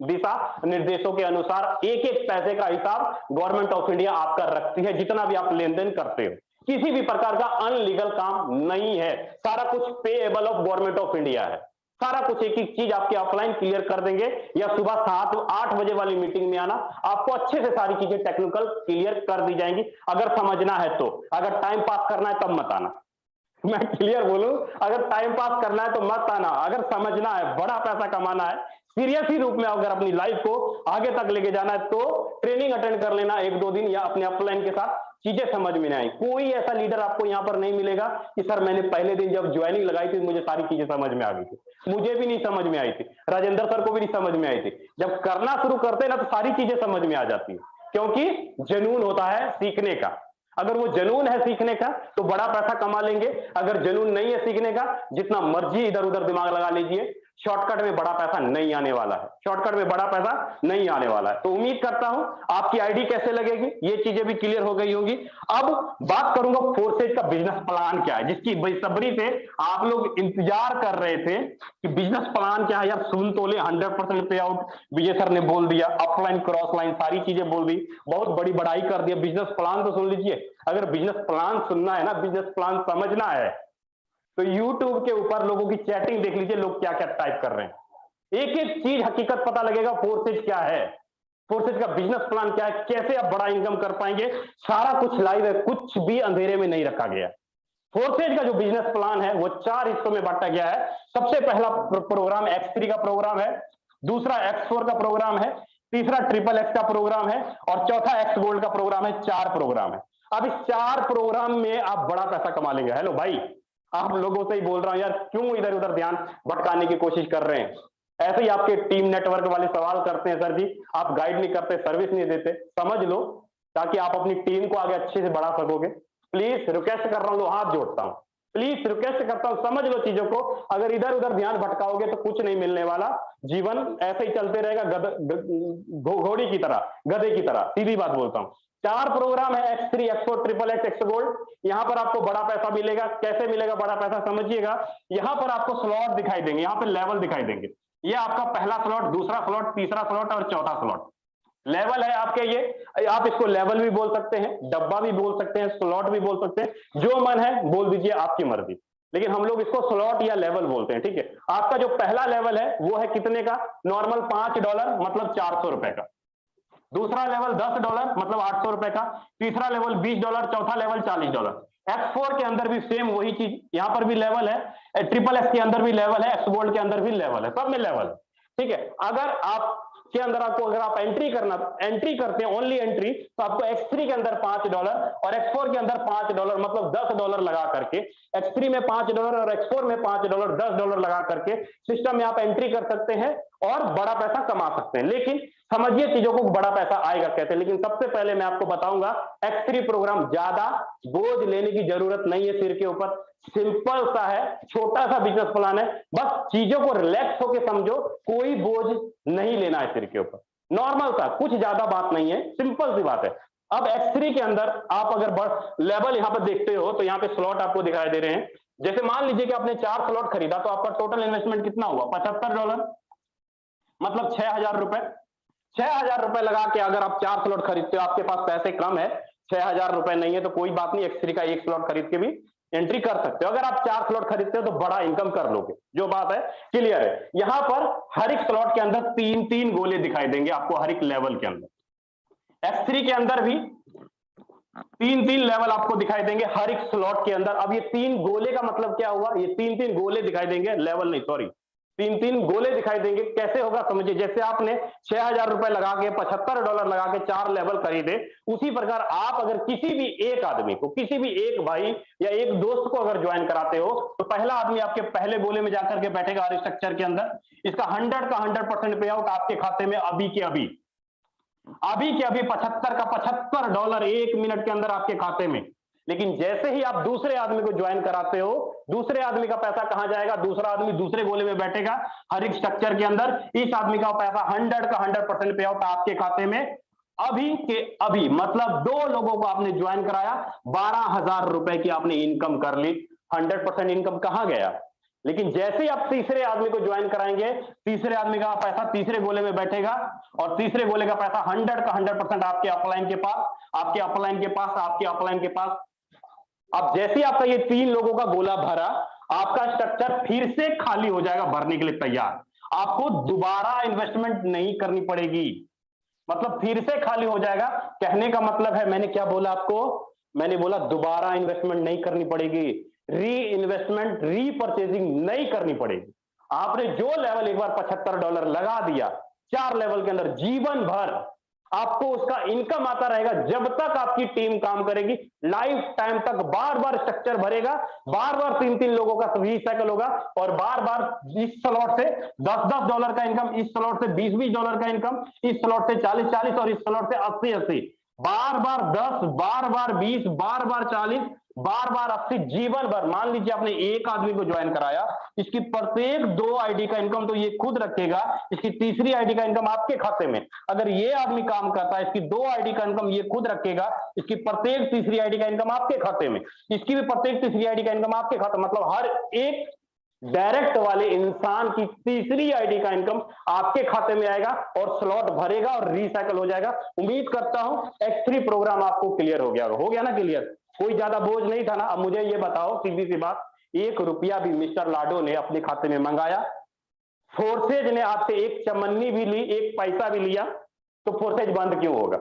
दिशा निर्देशों के अनुसार एक एक पैसे का हिसाब गवर्नमेंट ऑफ इंडिया आपका रखती है, जितना भी आप लेन देन करते हो। किसी भी प्रकार का अनलीगल काम नहीं है, सारा कुछ payable of government of India है। सारा कुछ एक एक चीज आपके ऑफलाइन क्लियर कर देंगे, या सुबह 7-8 बजे वाली मीटिंग में आना, आपको अच्छे से सारी चीजें टेक्निकल क्लियर कर दी जाएंगी। अगर समझना है तो, अगर टाइम पास करना है तब मत आना। मैं क्लियर बोलूं, अगर टाइम पास करना है तो मत आना, अगर समझना है, बड़ा पैसा कमाना है, सीरियस ही रूप में अगर अपनी लाइफ को आगे तक लेके जाना है तो ट्रेनिंग अटेंड कर लेना 1-2 दिन, या अपने अपलाइन के साथ चीजें समझ में नहीं आई। कोई ऐसा लीडर आपको यहां पर नहीं मिलेगा कि सर मैंने पहले दिन जब ज्वाइनिंग लगाई थी मुझे सारी चीजें समझ में आ गई थी। मुझे भी नहीं समझ में आई थी, राजेंद्र सर को भी नहीं समझ में आई थी। जब करना शुरू करते हैं ना तो सारी चीजें समझ में आ जाती है, क्योंकि जुनून होता है सीखने का। अगर वो जुनून है सीखने का तो बड़ा पैसा कमा लेंगे, अगर जुनून नहीं है सीखने का, जितना मर्जी इधर उधर दिमाग लगा लीजिए, शॉर्टकट में बड़ा पैसा नहीं आने वाला है, शॉर्टकट में बड़ा पैसा नहीं आने वाला है। तो उम्मीद करता हूं आपकी आईडी कैसे लगेगी ये चीजें भी क्लियर हो गई होंगी। अब बात करूंगा फोर्सेज का बिजनेस प्लान क्या है, जिसकी बेसब्री से आप लोग इंतजार कर रहे थे कि बिजनेस प्लान क्या है। यार सुन तो ले, 100% पे आउट विजय सर ने बोल दिया, अपलाइन क्रॉस लाइन सारी चीजें बोल दी, बहुत बड़ी बड़ाई कर दिया। बिजनेस प्लान तो सुन लीजिए, अगर बिजनेस प्लान सुनना है ना, बिजनेस प्लान समझना है तो YouTube के ऊपर लोगों की चैटिंग देख लीजिए, लोग क्या क्या टाइप कर रहे हैं, एक एक चीज हकीकत पता लगेगा। फोर्सेज क्या है, फोर्सेज का बिजनेस प्लान क्या है, कैसे आप बड़ा इनकम कर पाएंगे, सारा कुछ लाइव है, कुछ भी अंधेरे में नहीं रखा गया। फोर्सेज का जो बिजनेस प्लान है वो 4 हिस्सों में बांटा गया है। सबसे पहला प्रोग्राम X3 का प्रोग्राम है, दूसरा X4 का प्रोग्राम है, तीसरा XXX का प्रोग्राम है, और चौथा X गोल्ड का प्रोग्राम है। 4 प्रोग्राम है। अब इस 4 प्रोग्राम में आप बड़ा पैसा कमा लेंगे। हेलो भाई, आप लोगों से ही बोल रहा हूं यार, क्यों इधर उधर ध्यान भटकाने की कोशिश कर रहे हैं। ऐसे ही आपके टीम नेटवर्क वाले सवाल करते हैं, सर जी आप गाइड नहीं करते, सर्विस नहीं देते। समझ लो, ताकि आप अपनी टीम को आगे अच्छे से बढ़ा सकोगे। प्लीज रिक्वेस्ट कर रहा हूं, हाथ जोड़ता हूं, प्लीज रिक्वेस्ट करता हूं, समझ लो चीजों को। अगर इधर उधर ध्यान भटकाओगे तो कुछ नहीं मिलने वाला, जीवन ऐसे ही चलते रहेगा घोड़ी की तरह, गधे की तरह, सीधी बात बोलता हूं। 4 प्रोग्राम है, X3, X4, XXX, X gold. यहां पर आपको बड़ा पैसा मिलेगा। कैसे मिलेगा बड़ा पैसा, समझिएगा। यहां पर आपको स्लॉट दिखाई देंगे, यहां पर लेवल दिखाई देंगे। ये आपका पहला स्लॉट, दूसरा स्लॉट, तीसरा स्लॉट और चौथा स्लॉट लेवल है आपके। ये आप इसको लेवल भी बोल सकते हैं, डब्बा भी बोल सकते हैं, स्लॉट भी बोल सकते हैं, जो मन है बोल दीजिए, आपकी मर्जी। लेकिन हम लोग इसको स्लॉट या लेवल बोलते हैं, ठीक है। आपका जो पहला लेवल है वो है कितने का, नॉर्मल $5 मतलब 400 रुपए का। दूसरा लेवल $10 मतलब 800 रुपए का। तीसरा लेवल $20, चौथा लेवल $40। X4 के अंदर भी सेम वही चीज, यहां पर भी लेवल है, XXX के अंदर भी लेवल है, X गोल्ड के अंदर भी लेवल है, सब में लेवल है, ठीक है। अगर आप के अंदर आपको, अगर आप एंट्री करते हैं ओनली एंट्री, तो आपको X3 के अंदर $5 और X4 के अंदर $5 मतलब $10 लगा करके, X3 में $5 और X4 में $5, $10 लगा करके सिस्टम में आप एंट्री कर सकते हैं और बड़ा पैसा कमा सकते हैं। लेकिन समझिए चीजों को, बड़ा पैसा आएगा कैसे। लेकिन सबसे पहले मैं आपको बताऊंगा, X3 प्रोग्राम ज्यादा बोझ लेने की जरूरत नहीं है सिर के ऊपर, सिंपल सा है, छोटा सा बिजनेस प्लान है। बस चीजों को रिलैक्स होकर समझो, कोई बोझ नहीं लेना है सिर के ऊपर, नॉर्मल सा, कुछ ज्यादा बात नहीं है, सिंपल सी बात है। अब X3 के अंदर आप अगर लेवल यहां पर देखते हो तो यहाँ पे स्लॉट आपको दिखाई दे रहे हैं। जैसे मान लीजिए कि आपने 4 स्लॉट खरीदा तो आपका टोटल इन्वेस्टमेंट कितना हुआ, $75, मतलब 6,000 रुपए। 6,000 रुपए लगा के अगर आप 4 स्लॉट खरीदते हो, आपके पास पैसे कम है, 6,000 रुपए नहीं है तो कोई बात नहीं, X3 का 1 स्लॉट खरीद के भी एंट्री कर सकते हो। अगर आप 4 स्लॉट खरीदते हो तो बड़ा इनकम कर लोगे, जो बात है क्लियर है। यहां पर हर एक स्लॉट के अंदर 3-3 गोले दिखाई देंगे आपको हर एक लेवल के अंदर। X3 के अंदर भी 3-3 लेवल आपको दिखाई देंगे हर एक स्लॉट के अंदर। अब ये 3 गोले का मतलब क्या हुआ, ये 3-3 गोले दिखाई देंगे, लेवल नहीं सॉरी, 3-3 गोले दिखाई देंगे। कैसे होगा समझिए, जैसे आपने 6000 रुपए लगा के $75 लगा के 4 लेवल खरीदे, उसी प्रकार आप अगर किसी भी एक आदमी को, किसी भी एक भाई या एक दोस्त को अगर ज्वाइन कराते हो, तो पहला आदमी आपके पहले गोले में जाकर के बैठेगा हर स्ट्रक्चर के अंदर। इसका 100 का 100% पे आउट आपके खाते में अभी के अभी 75 का $75 1 मिनट के अंदर आपके खाते में। लेकिन जैसे ही आप दूसरे आदमी को ज्वाइन कराते हो, दूसरे आदमी का पैसा कहां जाएगा, दूसरा आदमी दूसरे गोले में बैठेगा हर एक स्ट्रक्चर के अंदर। इस आदमी का पैसा 100 का 100% पे आउट आपके खाते में अभी के अभी। मतलब 2 लोगों को आपने ज्वाइन कराया, 12,000 रुपए की आपने इनकम कर ली। 100% इनकम कहां गया। लेकिन जैसे ही आप तीसरे आदमी को ज्वाइन कराएंगे, तीसरे आदमी का पैसा तीसरे गोले में बैठेगा और तीसरे गोले का पैसा 100 का 100% आपके अपलाइन के पास, आपके अपलाइन के पास, आपके अपलाइन के पास। अब जैसे ही आपका ये 3 लोगों का गोला भरा, आपका स्ट्रक्चर फिर से खाली हो जाएगा, भरने के लिए तैयार। आपको दोबारा इन्वेस्टमेंट नहीं करनी पड़ेगी, मतलब फिर से खाली हो जाएगा। कहने का मतलब है, मैंने क्या बोला आपको, मैंने बोला दोबारा इन्वेस्टमेंट नहीं करनी पड़ेगी, री इन्वेस्टमेंट, रीपरचेजिंग नहीं करनी पड़ेगी। आपने जो लेवल एक बार $75 लगा दिया 4 लेवल के अंदर, जीवन भर आपको उसका इनकम आता रहेगा जब तक आपकी टीम काम करेगी। लाइफ टाइम तक बार बार स्ट्रक्चर भरेगा, बार बार 3-3 लोगों का रीसाइकल होगा और बार बार इस स्लॉट से $10-10 का इनकम, इस स्लॉट से $20-20 का इनकम, इस स्लॉट से 40-40 और इस स्लॉट से 80-80, बार बार 10, बार बार 20, बार बार 40, बार बार 80, जीवन भर। मान लीजिए आपने एक आदमी को ज्वाइन कराया, इसकी प्रत्येक 2 आईडी का इनकम तो ये खुद रखेगा, इसकी तीसरी आईडी का इनकम आपके खाते में। अगर ये आदमी काम करता है, इसकी 2 आईडी का इनकम ये खुद रखेगा, इसकी प्रत्येक तीसरी आईडी का इनकम आपके खाते में, इसकी भी प्रत्येक तीसरी आईडी का इनकम आपके खाते। मतलब हर एक डायरेक्ट वाले इंसान की तीसरी आईडी का इनकम आपके खाते में आएगा और स्लॉट भरेगा और रिसाइकल हो जाएगा। उम्मीद करता हूं X3 प्रोग्राम आपको क्लियर हो गया ना क्लियर, कोई ज्यादा बोझ नहीं था ना। अब मुझे ये बताओ सीधी सी बात, 1 रुपया भी मिस्टर लाडो ने अपने खाते में मंगाया, फोर्सेज ने आपसे एक चमन्नी भी ली, एक पैसा भी लिया, तो फोर्सेज बंद क्यों होगा,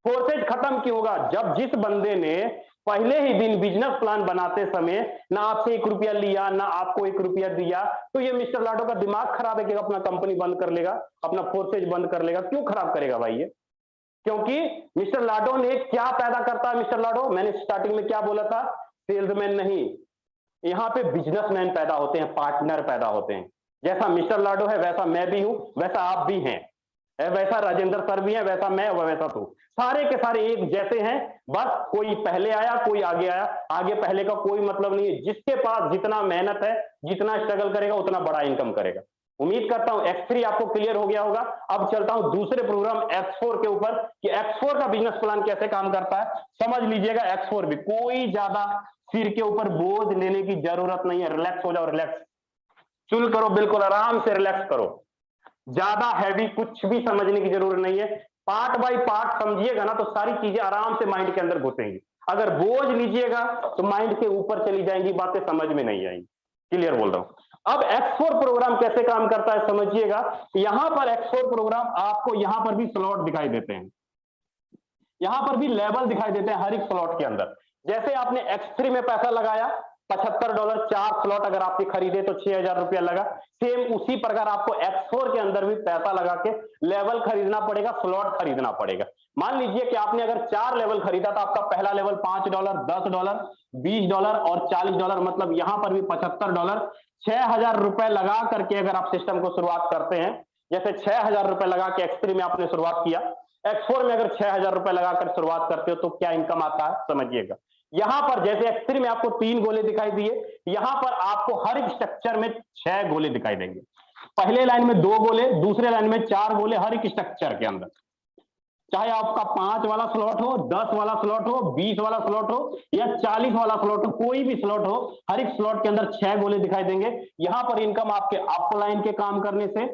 फोर्सेज खत्म क्यों होगा। जब जिस बंदे ने पहले ही दिन बिजनेस प्लान बनाते समय ना आपसे 1 रुपया लिया, ना आपको 1 रुपया दिया, तो ये मिस्टर लाडो का दिमाग खराब है कि अपना कंपनी बंद कर लेगा, अपना फोर्सेज बंद कर लेगा। क्यों खराब करेगा भाई ये, क्योंकि मिस्टर लाडो ने क्या पैदा करता है। मिस्टर लाडो, मैंने स्टार्टिंग में क्या बोला था, सेल्समैन नहीं, यहां पे बिजनेसमैन पैदा होते हैं, पार्टनर पैदा होते हैं। जैसा मिस्टर लाडो है वैसा मैं भी हूं, वैसा आप भी हैं, वैसा राजेंद्र सर भी है, वैसा मैं, वैसा तू, सारे के सारे एक जैसे हैं। बस कोई पहले आया, कोई आगे आया, आगे पहले का कोई मतलब नहीं है। जिसके पास जितना मेहनत है, जितना स्ट्रगल करेगा, उतना बड़ा इनकम करेगा। उम्मीद करता हूं X3 आपको क्लियर हो गया होगा। अब चलता हूं दूसरे प्रोग्राम X4 के ऊपर कि X4 का बिजनेस प्लान कैसे काम करता है, समझ लीजिएगा। X4 भी कोई ज्यादा सिर के ऊपर बोझ लेने की जरूरत नहीं है। रिलैक्स हो जाओ, रिलैक्स चुल करो, बिल्कुल आराम से रिलैक्स करो, ज्यादा हैवी कुछ भी समझने की जरूरत नहीं है। पार्ट बाय पार्ट समझिएगा ना तो सारी चीजें आराम से माइंड के अंदर घुसेंगी। अगर बोझ लीजिएगा तो माइंड के ऊपर चली जाएंगी, बातें समझ में नहीं आएंगी। क्लियर बोल रहा हूं। अब X4 प्रोग्राम कैसे काम करता है समझिएगा। यहां पर X4 प्रोग्राम आपको यहां पर भी स्लॉट दिखाई देते हैं, यहां पर भी लेवल दिखाई देते हैं हर एक स्लॉट के अंदर। जैसे आपने X3 में पैसा लगाया $75, 4 स्लॉट अगर आपने खरीदे तो 6000 रुपया लगा। सेम उसी प्रकार आपको X4 के अंदर भी पैसा लगा के लेवल खरीदना पड़ेगा, स्लॉट खरीदना पड़ेगा। मान लीजिए कि आपने अगर 4 लेवल खरीदा तो आपका पहला लेवल $5, $10, $20 और $40, मतलब यहां पर भी $75, 6000 रुपए लगा करके अगर आप सिस्टम को शुरुआत करते हैं, जैसे 6000 रुपए लगा के X3 में आपने शुरुआत किया, X4 में अगर 6000 रुपए लगाकर शुरुआत करते हो तो क्या इनकम आता है समझिएगा। यहां पर जैसे X3 में आपको 3 गोले दिखाई दिए, यहां पर आपको हर एक स्ट्रक्चर में 6 गोले दिखाई देंगे। पहले लाइन में 2 गोले, दूसरे लाइन में 4 गोले हर एक स्ट्रक्चर के अंदर। चाहे आपका 5 वाला स्लॉट हो, 10 वाला स्लॉट हो, 20 वाला स्लॉट हो या 40 वाला स्लॉट हो, कोई भी स्लॉट हो, हर एक स्लॉट के अंदर 6 गोले दिखाई देंगे। यहां पर इनकम आपके अप लाइन के काम करने से,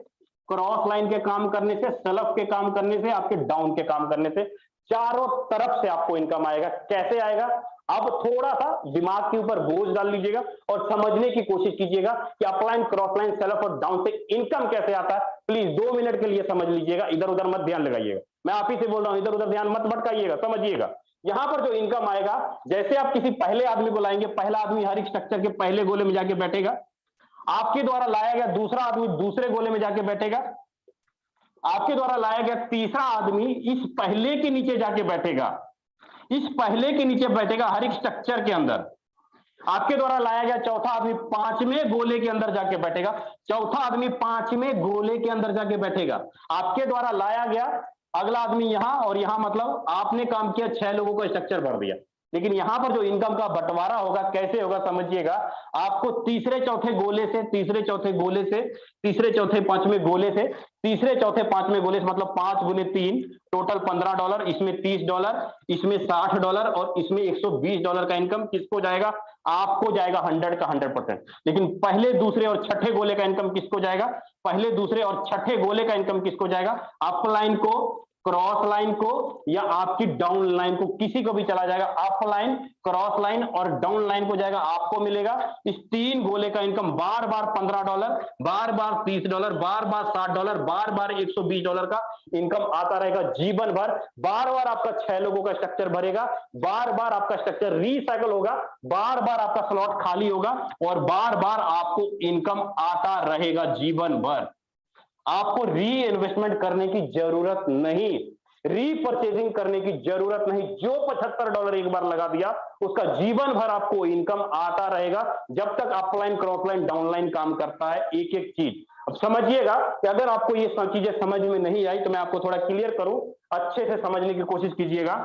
क्रॉस लाइन के काम करने से, सेल्फ के काम करने से, आपके डाउन के काम करने से, चारों तरफ से आपको इनकम आएगा। कैसे आएगा? अब थोड़ा सा दिमाग के ऊपर बोझ डाल लीजिएगा और समझने की कोशिश कीजिएगा कि अपलाइन, क्रॉसलाइन, सेल अप और डाउन से इनकम कैसे आता है। प्लीज 2 मिनट के लिए समझ लीजिएगा, इधर उधर मत ध्यान लगाइएगा। मैं आप ही से बोल रहा हूं, इधर उधर ध्यान मत भटकाइएगा, समझिएगा। यहां पर जो इनकम आएगा, जैसे आप किसी पहले आदमी को लाएंगे, पहला आदमी हर एक स्ट्रक्चर के पहले गोले में जाके बैठेगा, आपके द्वारा लाया गया दूसरा आदमी दूसरे गोले में जाके बैठेगा, आपके द्वारा लाया गया तीसरा आदमी इस पहले के नीचे जाके बैठेगा, इस पहले के नीचे बैठेगा हर एक स्ट्रक्चर के अंदर। आपके द्वारा लाया गया चौथा आदमी पांचवें गोले के अंदर जाके बैठेगा, चौथा आदमी पांचवें गोले के अंदर जाके बैठेगा। आपके द्वारा लाया गया अगला आदमी यहां, और यहां मतलब आपने काम किया 6 लोगों का स्ट्रक्चर भर दिया। लेकिन यहां पर जो इनकम का बंटवारा होगा कैसे होगा समझिएगा। आपको तीसरे चौथे गोले से, तीसरे चौथे गोले से, तीसरे चौथे पांचवें गोले से, तीसरे चौथे पांचवें गोले से, मतलब 5 गुने 3 टोटल $15, इसमें $30, इसमें $60 और इसमें $120 का इनकम किसको जाएगा? आपको जाएगा 100 का 100%। लेकिन पहले दूसरे और छठे गोले का इनकम किसको जाएगा? पहले दूसरे और छठे गोले का इनकम किसको जाएगा? अपलाइन को, क्रॉस लाइन को या आपकी डाउन लाइन को, किसी को भी चला जाएगा। अप लाइन, क्रॉस लाइन और डाउन लाइन को जाएगा, आपको मिलेगा। इस 3 गोले का इनकम बार बार $15, बार बार $30, बार बार $60, बार बार $120 का इनकम आता रहेगा जीवन भर। बार बार आपका 6 लोगों का स्ट्रक्चर भरेगा, बार बार आपका स्ट्रक्चर रीसाइकिल होगा, बार बार आपका स्लॉट खाली होगा और बार बार आपको इनकम आता रहेगा जीवन भर। आपको री इन्वेस्टमेंट करने की जरूरत नहीं, रीपरचेजिंग करने की जरूरत नहीं। जो $75 एक बार लगा दिया उसका जीवन भर आपको इनकम आता रहेगा, जब तक अपलाइन, क्रॉसलाइन, डाउनलाइन काम करता है एक एक चीज। अब समझिएगा कि अगर आपको ये सब चीजें समझ में नहीं आई तो मैं आपको थोड़ा क्लियर करूं, अच्छे से समझने की कोशिश कीजिएगा।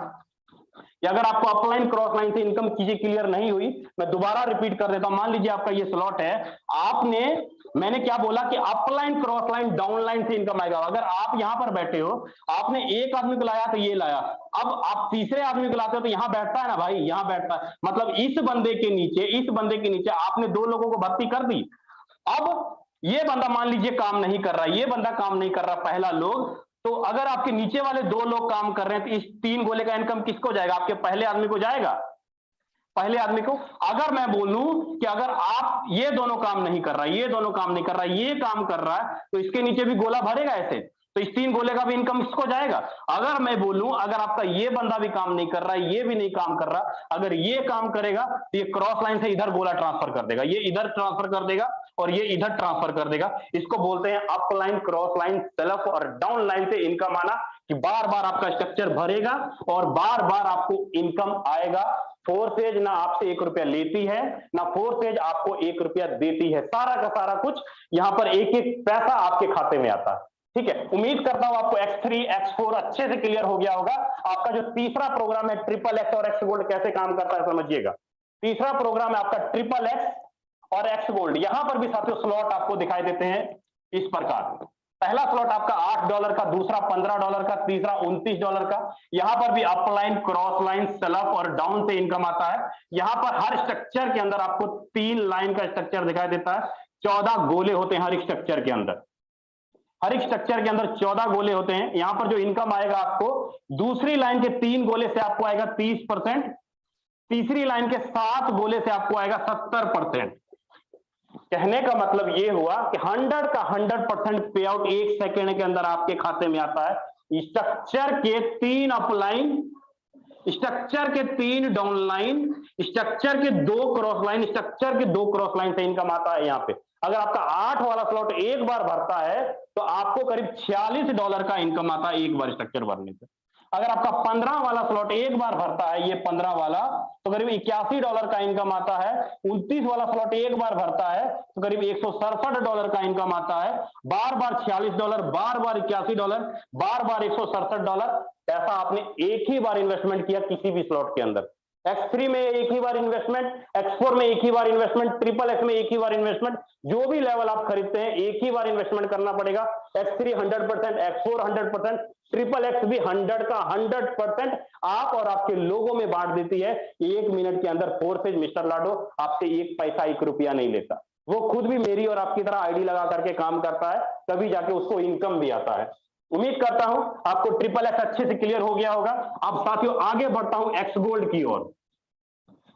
या अगर आपको अपलाइन, क्रॉस लाइन से इनकम चीजें क्लियर नहीं हुई, मैं दोबारा रिपीट कर देता हूं। मान लीजिए आपका ये स्लॉट है, मैंने क्या बोला कि upline, cross line, down line से इनकम आएगा। अगर आप यहां पर बैठे हो, आपने एक आदमी को लाया तो ये लाया, अब आप तीसरे आदमी को लाते हो तो यहां बैठता है ना भाई, यहां बैठता है। मतलब इस बंदे के नीचे, इस बंदे के नीचे आपने 2 लोगों को भर्ती कर दी। अब ये बंदा मान लीजिए काम नहीं कर रहा, ये बंदा काम नहीं कर रहा, पहला लोग, तो अगर आपके नीचे वाले 2 लोग काम कर रहे हैं तो इस 3 गोले का इनकम किसको जाएगा? आपके पहले आदमी को जाएगा, पहले आदमी को। अगर मैं बोलूं कि अगर आप ये दोनों काम नहीं कर रहा, ये दोनों काम नहीं कर रहा, ये काम कर रहा है, तो इसके नीचे भी गोला भरेगा ऐसे, तो इस 3 गोले का भी इनकम इसको जाएगा। अगर मैं बोलूं अगर आपका ये बंदा भी काम नहीं कर रहा है, ये भी नहीं काम कर रहा, अगर ये काम करेगा तो ये क्रॉस लाइन से इधर गोला ट्रांसफर कर देगा, ये इधर ट्रांसफर कर देगा और ये इधर ट्रांसफर कर देगा। इसको बोलते हैं up line, cross line, self और डाउन लाइन से इनकम आना, कि बार बार आपका स्ट्रक्चर भरेगा और बार बार आपको इनकम आएगा। फोर्सेज ना आपसे ₹1 लेती है, ना फोर्सेज आपको ₹1 देती है। सारा का सारा कुछ यहां पर एक एक पैसा आपके खाते में आता है। ठीक है, उम्मीद करता हूं आपको X3, X4 अच्छे से क्लियर हो गया होगा। आपका जो तीसरा प्रोग्राम है XXX और X गोल्ड कैसे काम करता है समझिएगा। तीसरा प्रोग्राम है आपका XXX और X गोल्ड। यहां पर भी साथियों स्लॉट आपको दिखाई देते हैं इस प्रकार। पहला स्लॉट आपका $8 का, दूसरा $15 का, तीसरा $29 का। यहां पर भी अपलाइन, क्रॉस लाइन, सेल्फ और डाउन से इनकम आता है। यहां पर हर स्ट्रक्चर के अंदर आपको 3 लाइन का स्ट्रक्चर दिखाई देता है। 14 गोले होते हैं हर एक स्ट्रक्चर के अंदर, हर एक स्ट्रक्चर के अंदर 14 गोले होते हैं। यहां पर जो इनकम आएगा आपको, दूसरी लाइन के 3 गोले से आपको आएगा 30%, तीसरी लाइन के 7 गोले से आपको आएगा 70%। कहने का मतलब ये हुआ कि 100 का 100% पे आउट 1 सेकेंड के अंदर आपके खाते में आता है। स्ट्रक्चर के 3 अपलाइन, स्ट्रक्चर के 3 डाउन लाइन, स्ट्रक्चर के 2 क्रॉस लाइन, स्ट्रक्चर के 2 क्रॉस लाइन से इनकम आता है। यहाँ पे अगर आपका 8 वाला स्लॉट एक बार भरता है तो आपको करीब $46 का इनकम आता है एक बार स्ट्रक्चर भरने से। अगर आपका 15 वाला स्लॉट एक बार भरता है, ये 15 वाला, तो करीब $81 का इनकम आता है। 29 वाला स्लॉट एक बार भरता है तो करीब $167 का इनकम आता है। बार बार $46, बार बार $81, बार बार $167। ऐसा आपने एक ही बार इन्वेस्टमेंट किया किसी भी स्लॉट के अंदर। X3 में एक ही बार इन्वेस्टमेंट, X4 में एक ही बार इन्वेस्टमेंट, XXX में एक ही बार इन्वेस्टमेंट। जो भी लेवल आप खरीदते हैं एक ही बार इन्वेस्टमेंट करना पड़ेगा। X3 100%, X4 100%, XXX भी 100 का 100% आप और आपके लोगों में बांट देती है। 1 मिनट के अंदर फोर्सेज मिस्टर लाडो आपसे 1 पैसा, ₹1 नहीं लेता। वो खुद भी मेरी और आपकी तरह आईडी लगा करके काम करता है, तभी जाके उसको इनकम भी आता है। उम्मीद करता हूं आपको ट्रिपल एक्स अच्छे से क्लियर हो गया होगा। अब साथियों आगे बढ़ता हूं एक्स गोल्ड की ओर।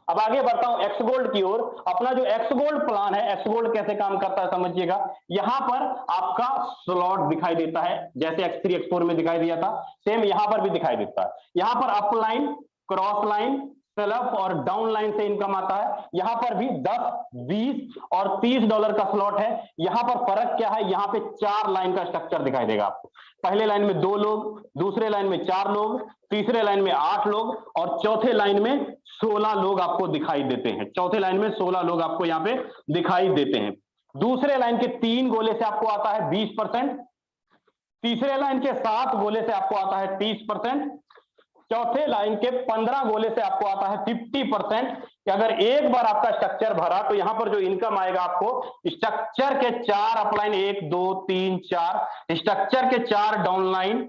अब आगे बढ़ता हूं एक्स गोल्ड की ओर। अपना जो एक्स गोल्ड प्लान है, एक्स गोल्ड कैसे काम करता है समझिएगा। यहां पर आपका स्लॉट दिखाई देता है, जैसे X3 X4 में दिखाई दिया था, सेम यहां पर भी दिखाई देता है। यहां पर up line, cross line, self और डाउन लाइन से इनकम आता है। यहां पर भी 10, 20 और 30 डॉलर का स्लॉट है। यहां पर फर्क क्या है, यहां पे 4 लाइन का स्ट्रक्चर दिखाई देगा आपको। पहले लाइन में 2 लोग, दूसरे लाइन में 4 लोग, तीसरे लाइन में 8 लोग और चौथे लाइन में 16 लोग आपको दिखाई देते हैं। चौथे लाइन में 16 लोग आपको यहां पे दिखाई देते हैं। दूसरे लाइन के 3 गोले से आपको आता है 20%, तीसरे लाइन के 7 गोले से आपको आता है 30%, चौथे लाइन के 15 गोले से आपको आता है 50%। कि अगर एक बार आपका स्ट्रक्चर भरा तो यहां पर जो इनकम आएगा आपको स्ट्रक्चर के 4 अपलाइन, 1 2 3 4, स्ट्रक्चर के 4 डाउन लाइन,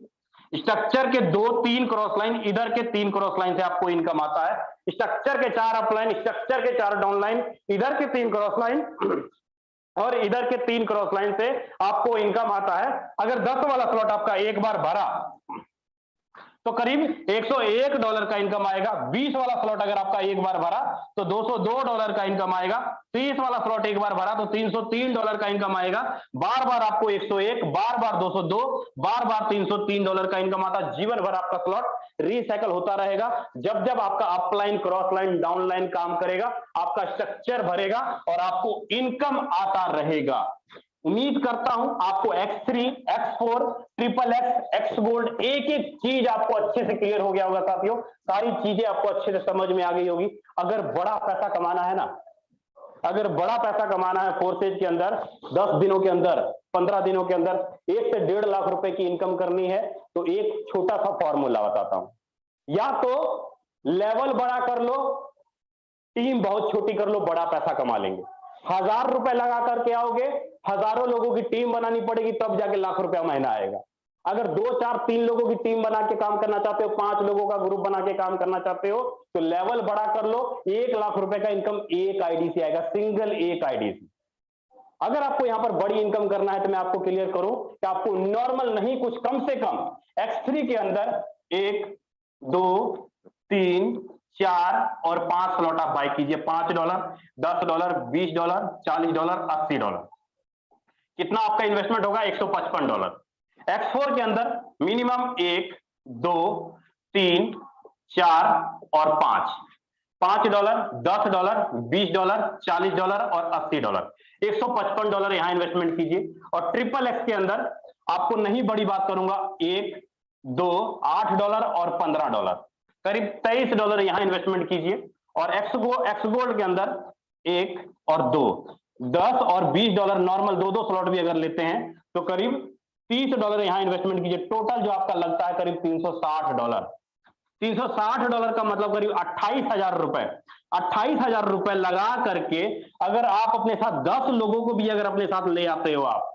स्ट्रक्चर के 2 3 क्रॉस लाइन, इधर के 3 क्रॉस लाइन से आपको इनकम आता है। स्ट्रक्चर के 4 अपलाइन, स्ट्रक्चर के 4 डाउन लाइन, इधर के 3 क्रॉस लाइन और इधर के 3 क्रॉस लाइन से आपको इनकम आता है। अगर 10 वाला स्लॉट आपका एक बार भरा तो करीब 101 डॉलर का इनकम आएगा। 20 वाला स्लॉट अगर आपका एक बार भरा तो 202 डॉलर का इनकम आएगा। 30 वाला स्लॉट एक बार भरा तो 303 डॉलर का इनकम आएगा। बार बार आपको 101, बार बार 202, बार बार 303 डॉलर का इनकम आता है। जीवन भर आपका स्लॉट रिसाइकल होता रहेगा। जब जब आपका upline, cross line, down line काम करेगा, आपका स्ट्रक्चर भरेगा और आपको इनकम आता रहेगा। उम्मीद करता हूं आपको X3, X4, triple x, x gold एक एक चीज आपको अच्छे से क्लियर हो गया होगा साथियों। सारी चीजें आपको अच्छे से समझ में आ गई होगी। अगर बड़ा पैसा कमाना है ना, अगर बड़ा पैसा कमाना है फोर्सेज के अंदर, 10 दिनों के अंदर, 15 दिनों के अंदर 1 से 1.5 लाख रुपए की इनकम करनी है तो एक छोटा सा फॉर्मूला बताता हूं। या तो लेवल बड़ा कर लो, टीम बहुत छोटी कर लो, बड़ा पैसा कमा लेंगे। 1000 रुपए लगा करके आओगे, हजारों लोगों की टीम बनानी पड़ेगी, तब जाके लाख रुपया महीना आएगा। अगर 2 4 3 लोगों की टीम बना के काम करना चाहते हो, 5 लोगों का ग्रुप बना के काम करना चाहते हो तो लेवल बड़ा कर लो। 1 लाख रुपए का इनकम एक आईडी से आएगा, सिंगल एक आईडी से। अगर आपको यहां पर बड़ी इनकम करना है तो मैं आपको क्लियर करूं कि आपको नॉर्मल नहीं, कुछ कम से कम X3 के अंदर 1 2 3 4 और 5 स्लॉट आप बाय कीजिए। $5, $10, $20, $40, $80। कितना आपका इन्वेस्टमेंट होगा? $155। X4 के अंदर मिनिमम 1 2 3 4 और 5, $5, $10, $20, $40 और $80। $155 यहां इन्वेस्टमेंट कीजिए। और ट्रिपल एक्स के अंदर आपको नहीं बड़ी बात करूंगा, 1 2 $8 और $15, करीब $23 यहां इन्वेस्टमेंट कीजिए। और एक्स गोल्ड के अंदर 1 और 2 $10 और $20 नॉर्मल, 2 स्लॉट भी अगर लेते हैं तो करीब $30 यहां इन्वेस्टमेंट कीजिए। टोटल जो आपका लगता है करीब $360। $360 का मतलब करीब 28,000 रुपए। 28,000 रुपए लगा करके अगर आप अपने साथ 10 लोगों को भी अगर अपने साथ ले आते हो, आप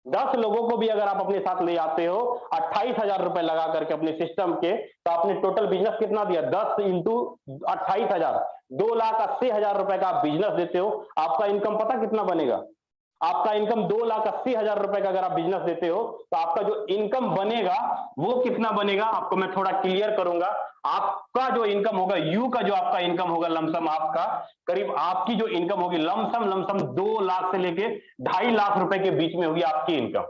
10 लोगों को भी अगर आप अपने साथ ले आते हो 28,000 रुपए लगा करके अपने सिस्टम के, तो आपने टोटल बिजनेस कितना दिया? 10 इंटू 28,000, 2,80,000 रुपए का आप बिजनेस देते हो। आपका इनकम पता कितना बनेगा? आपका इनकम 2,80,000 रुपए का अगर आप बिजनेस देते हो तो आपका जो इनकम बनेगा वो कितना बनेगा? आपको मैं थोड़ा क्लियर करूंगा। आपका जो इनकम होगा, यू का जो आपका इनकम होगा लमसम, आपका करीब आपकी जो इनकम होगी लमसम 2 लाख से लेके 2.5 लाख रुपए के बीच में होगी आपकी इनकम।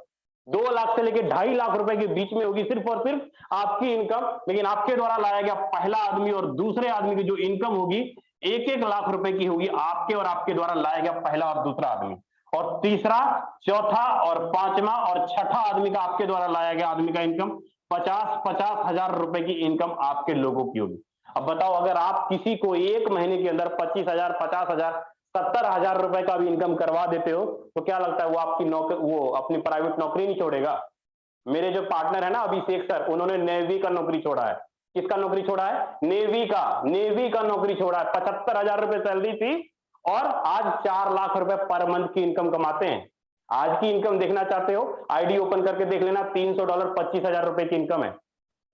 2 लाख से लेके 2.5 लाख रुपए के बीच में होगी सिर्फ और सिर्फ आपकी इनकम। लेकिन आपके द्वारा लाया गया पहला आदमी और दूसरे आदमी की जो इनकम होगी 1-1 लाख रुपए की होगी, आपके और आपके द्वारा लाया गया पहला और दूसरा आदमी। और तीसरा, चौथा और पांचवा और छठा आदमी का, आपके द्वारा लाया गया आदमी का इनकम 50-50 हजार रुपए की इनकम आपके लोगों की होगी। अब बताओ, अगर आप किसी को एक महीने के अंदर 25,000, 50,000, 70,000 रुपए का भी इनकम करवा देते हो तो क्या लगता है वो आपकी नौकरी, वो अपनी प्राइवेट नौकरी नहीं छोड़ेगा? मेरे जो पार्टनर है ना अभिषेक सर, उन्होंने नेवी का नौकरी छोड़ा है। किसका नौकरी छोड़ा है? नेवी का नौकरी छोड़ा है। 75,000 रुपए सैलरी थी और आज 4 लाख रुपए पर मंथ की इनकम कमाते हैं। आज की इनकम देखना चाहते हो, आईडी ओपन करके देख लेना, $300, 25,000 रुपए की इनकम है।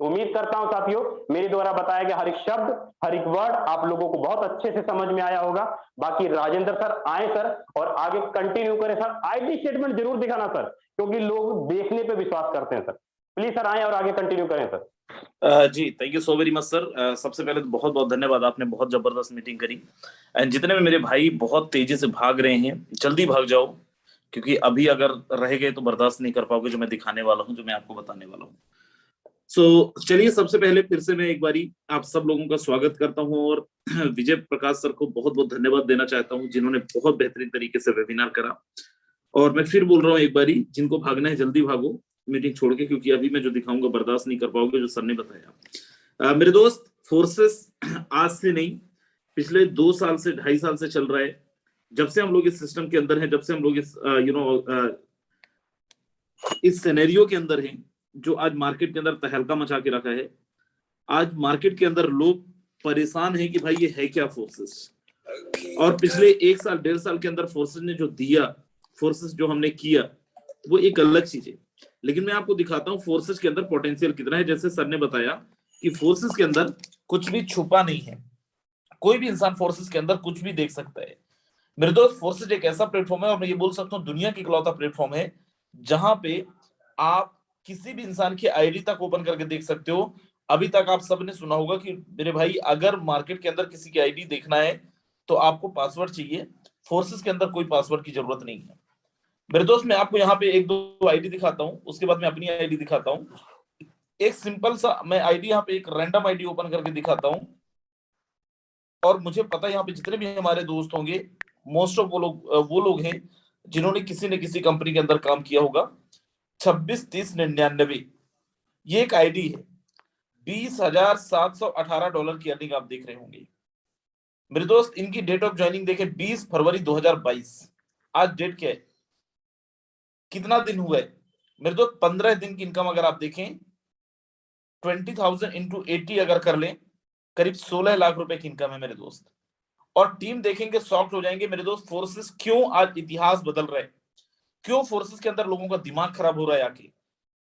उम्मीद करता हूं साथियों मेरे द्वारा बताया गया हर एक शब्द, हर एक वर्ड आप लोगों को बहुत अच्छे से समझ में आया होगा। बाकी राजेंद्र सर आए सर और आगे कंटिन्यू करें सर। आईडी स्टेटमेंट जरूर दिखाना सर, क्योंकि लोग देखने पे विश्वास करते हैं सर। प्लीज सर आए और आगे कंटिन्यू करें सर। जी thank you so very much sir. सबसे पहले तो बहुत बहुत धन्यवाद, आपने बहुत जबरदस्त मीटिंग करी। एंड जितने भी मेरे भाई बहुत तेजी से भाग रहे हैं, जल्दी भाग जाओ, क्योंकि अभी अगर रह गए तो बर्दाश्त नहीं कर पाओगे जो मैं दिखाने वाला हूँ, जो मैं आपको बताने वाला हूँ। चलिए सबसे पहले फिर से मैं एक बारी आप सब लोगों का स्वागत करता हूँ और विजय प्रकाश सर को बहुत बहुत धन्यवाद देना चाहता हूँ, जिन्होंने बहुत बेहतरीन तरीके से वेबिनार करा। और मैं फिर बोल रहा हूँ एक बारी, जिनको भागना है जल्दी भागो मीटिंग छोड़ के, क्योंकि अभी मैं जो दिखाऊंगा बर्दाश्त नहीं कर पाओगे, जो सर ने बताया। मेरे दोस्त, फोर्सेस आज से नहीं, पिछले 2 साल से 2.5 साल से चल रहा है। जब से हम लोग इस सिस्टम के अंदर हैं, जब से हम लोग इस सिनेरियो के अंदर हैं, जो आज मार्केट के अंदर तहलका मचा के रखा है। आज मार्केट के अंदर लोग परेशान हैं कि भाई ये है क्या फोर्सेस। और पिछले 1 साल 1.5 साल के अंदर फोर्सेस ने जो दिया, फोर्सेस जो हमने किया, वो एक अलग चीज है। लेकिन मैं आपको दिखाता हूँ फोर्सेस के अंदर पोटेंशियल कितना है। जैसे सर ने बताया कि फोर्सेस के अंदर कुछ भी छुपा नहीं है, कोई भी इंसान फोर्सेस के अंदर कुछ भी देख सकता है। मेरे दोस्त, फोर्सेस एक ऐसा प्लेटफॉर्म है, और मैं ये बोल सकता हूँ दुनिया की इकलौता प्लेटफॉर्म है जहां पे आप किसी भी इंसान की आईडी तक ओपन करके देख सकते हो। अभी तक आप सबने सुना होगा कि मेरे भाई, अगर मार्केट के अंदर किसी की आईडी देखना है तो आपको पासवर्ड चाहिए। फोर्सेस के अंदर कोई पासवर्ड की जरूरत नहीं है। मेरे दोस्त, मैं आपको यहाँ पे 1-2 आईडी दिखाता हूँ, उसके बाद मैं अपनी आईडी दिखाता हूँ। एक सिंपल सा मैं आईडी यहाँ पे एक रैंडम आईडी ओपन करके दिखाता हूँ। और मुझे पता है यहाँ पे जितने भी हमारे दोस्त होंगे, मोस्ट ऑफ वो लोग हैं जिन्होंने किसी न किसी कंपनी के अंदर काम किया होगा। 263099 ये एक आईडी है। $20,718 की अर्निंग आप देख रहे होंगे। मेरे दोस्त, इनकी डेट ऑफ ज्वाइनिंग देखें 20 फरवरी 2022। आज डेट क्या है, कितना दिन हुआ है मेरे दोस्त? 15 दिन की इनकम अगर आप देखें, 20,000 इंटू 80 अगर कर लें, करीब 16 लाख रुपए की इनकम है मेरे दोस्त। और टीम देखेंगे शॉक्ड हो जाएंगे मेरे दोस्त। फोर्सेस क्यों आज इतिहास बदल रहे हैं, क्यों फोर्सेस के अंदर लोगों का दिमाग खराब हो रहा है आके,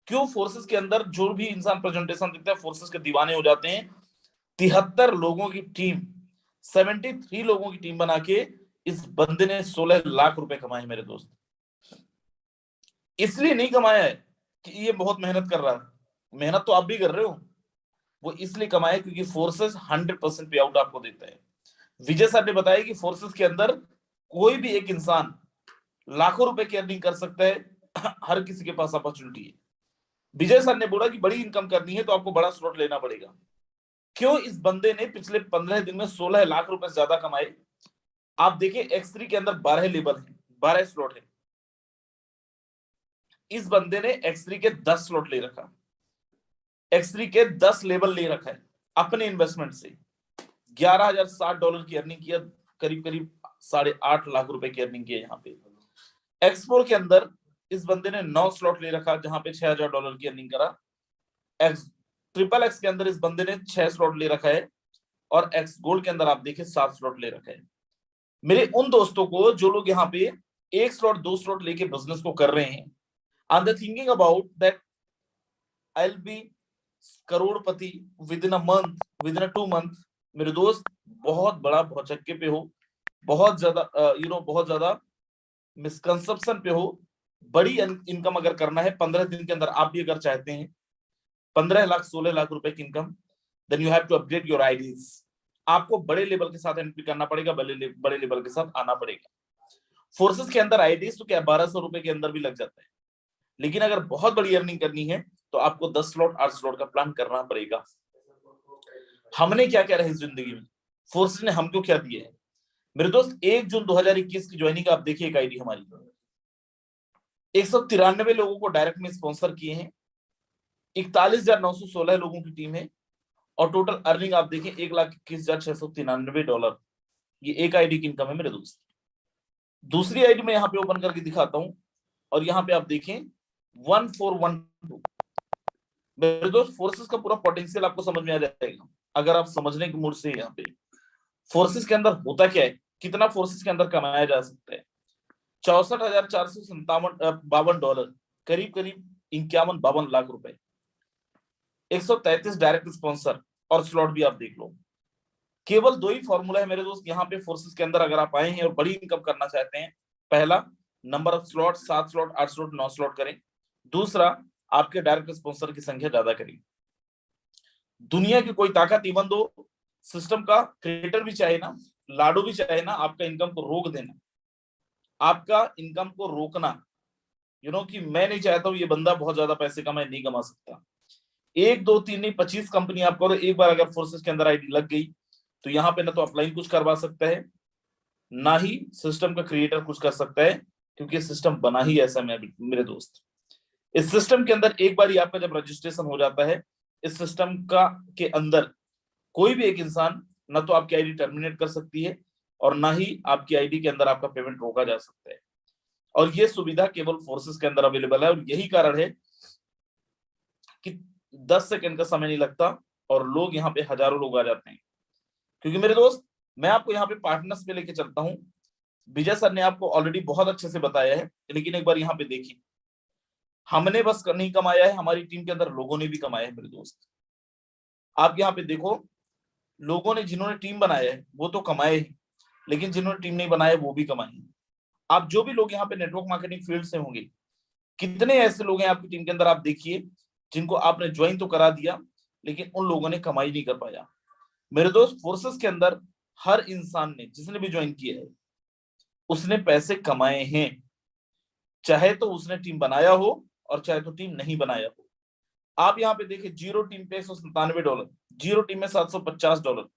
क्यों फोर्सेस के अंदर जो भी इंसान प्रेजेंटेशन देखता है फोर्सेस के दीवाने हो जाते हैं। 73 लोगों की टीम, 73 लोगों की टीम बना के इस बंदे ने 16 लाख रुपए कमाए मेरे दोस्त। इसलिए नहीं कमाया है कि ये बहुत मेहनत कर रहा है, मेहनत तो आप भी कर रहे हो। वो इसलिए कमाया क्योंकि फोर्सेस 100% पे आउट आपको देता है। विजय सर ने बताया कि फोर्सेस के अंदर कोई भी एक इंसान लाखों रुपए की अर्निंग कर सकता है। हर किसी के पास अपॉर्चुनिटी है। विजय सर ने बोला कि बड़ी इनकम करनी है तो आपको बड़ा स्लॉट लेना पड़ेगा। क्यों इस बंदे ने पिछले 15 दिन में 16 लाख रुपए से ज्यादा कमाए? आप देखिए, X3 के अंदर 12 लेवल है, 12 स्लॉट है। इस बंदे ने X3 के 10 स्लॉट ले रखा, X3 के 10 लेवल ले रखा है अपने इन्वेस्टमेंट से। $11,060 की अर्निंग किया, करीब करीब 8.5 लाख रुपए की अर्निंग किया यहाँ पे। X4 के अंदर इस बंदे ने 9 स्लॉट ले रखा, जहां पे $6,000 की अर्निंग करा। XXX के अंदर इस बंदे ने 6 स्लॉट ले रखा है, और X गोल्ड के अंदर आप देखें 7 स्लॉट ले रखा है। मेरे उन दोस्तों को जो लोग यहाँ पे 1 स्लॉट 2 स्लॉट लेके बिजनेस को कर रहे हैं, I am thinking about that I will be Crorepati with in a month, with in a 2 month. मेरे दोस्त, बहुत बड़ा भौचक्के पे हो, बहुत ज्यादा बहुत ज्यादा मिसकंसेप्शन पे हो। बड़ी इनकम अगर करना है 15 दिन के अंदर, आप भी अगर चाहते हैं 15 लाख 16 लाख रुपए की income, then you have to update your IDs. आपको बड़े लेवल के साथ एंट्री करना पड़ेगा, बड़े लेवल के साथ आना पड़ेगा। फोर्सेस के अंदर आईडीज तो क्या 1200 रुपए के अंदर भी लग जाता है। लेकिन अगर बहुत बड़ी अर्निंग करनी है तो आपको 10 स्लॉट 8 स्लॉट का प्लान करना पड़ेगा। हमने क्या क्या रहा इस जिंदगी में, फोर्सेस ने हमको क्या दिए है? मेरे दोस्त, 1 जून 2021 की ज्वाइनिंग आप देखिए, एक आईडी हमारी 193 लोगों को डायरेक्ट में स्पॉन्सर किए हैं। 41,916 लोगों की टीम है, और टोटल अर्निंग आप देखें $1,21,693। ये एक आईडी की इनकम है मेरे दोस्त। दूसरी आईडी मैं यहाँ पे ओपन करके दिखाता हूं, और यहाँ पे आप देखें 1412। मेरे दोस्त, फोर्सेस का पूरा पोटेंशियल आपको समझ में आ जाएगा अगर आप समझने के मूड से। यहाँ पे फोर्सेस के अंदर होता क्या है, कितना फोर्सेस के अंदर कमाया जा सकता है। $64,452, करीब करीब 51-52 लाख रुपए। 133 डायरेक्ट स्पॉन्सर, और स्लॉट भी आप देख लो। केवल 2 ही फॉर्मूला है मेरे दोस्त यहाँ पे फोर्सेस के अंदर, अगर आप आए हैं और बड़ी इनकम करना चाहते हैं। पहला, number of slot 7 slot 8 slot 9 slot करें। दूसरा, आपके डायरेक्ट स्पॉन्सर की संख्या ज्यादा करेगी। दुनिया की कोई ताकत, इवन दो सिस्टम का क्रिएटर भी चाहे ना, लाडो भी चाहे ना, आपका इनकम को रोक देना, आपका इनकम को रोकना, कि मैं नहीं चाहता हूं ये बंदा बहुत ज्यादा पैसे कमाए, नहीं कमा सकता। 1 2 3 नहीं 25 कंपनी आप करो, एक बार अगर फोर्सेस के अंदर आईडी लग गई तो यहाँ पे ना तो अपलाइन कुछ करवा सकता है, ना ही सिस्टम का क्रिएटर कुछ कर सकता है, क्योंकि सिस्टम बना ही ऐसा है मेरे दोस्त। इस सिस्टम के अंदर एक बार ही आपका जब रजिस्ट्रेशन हो जाता है, इस सिस्टम का के अंदर कोई भी एक इंसान ना तो आपकी आईडी टर्मिनेट कर सकती है और ना ही आपकी आईडी के अंदर आपका पेमेंट रोका जा सकता है। और ये सुविधा केवल फोर्सेस के अंदर अवेलेबल है, और यही कारण है कि 10 सेकंड का समय नहीं लगता और लोग यहाँ पे हजारों लोग आ जाते हैं। क्योंकि मेरे दोस्त, मैं आपको यहाँ पे पार्टनर्स पे लेके चलता हूँ। विजय सर ने आपको ऑलरेडी बहुत अच्छे से बताया है, लेकिन एक बार यहाँ पे देखिए, हमने बस नहीं कमाया है, हमारी टीम के अंदर लोगों ने भी कमाया है मेरे दोस्त। आप यहाँ पे देखो, लोगों ने, जिन्होंने टीम बनाया है वो तो कमाए ही, लेकिन जिन्होंने टीम नहीं बनाया वो भी कमाए। आप जो भी लोग यहाँ पे नेटवर्क मार्केटिंग फील्ड से होंगे, कितने ऐसे लोग हैं आपकी टीम के अंदर, आप देखिए, जिनको आपने ज्वाइन तो करा दिया लेकिन उन लोगों ने कमाई नहीं कर पाया। मेरे दोस्त, फोर्सेस के अंदर हर इंसान ने, जिसने भी ज्वाइन किया है, उसने पैसे कमाए हैं, चाहे तो उसने टीम बनाया हो और चाहे तो टीम नहीं बनाया हो। आप यहाँ पे देखिए, जीरो टीम पे $197, जीरो टीम में $750,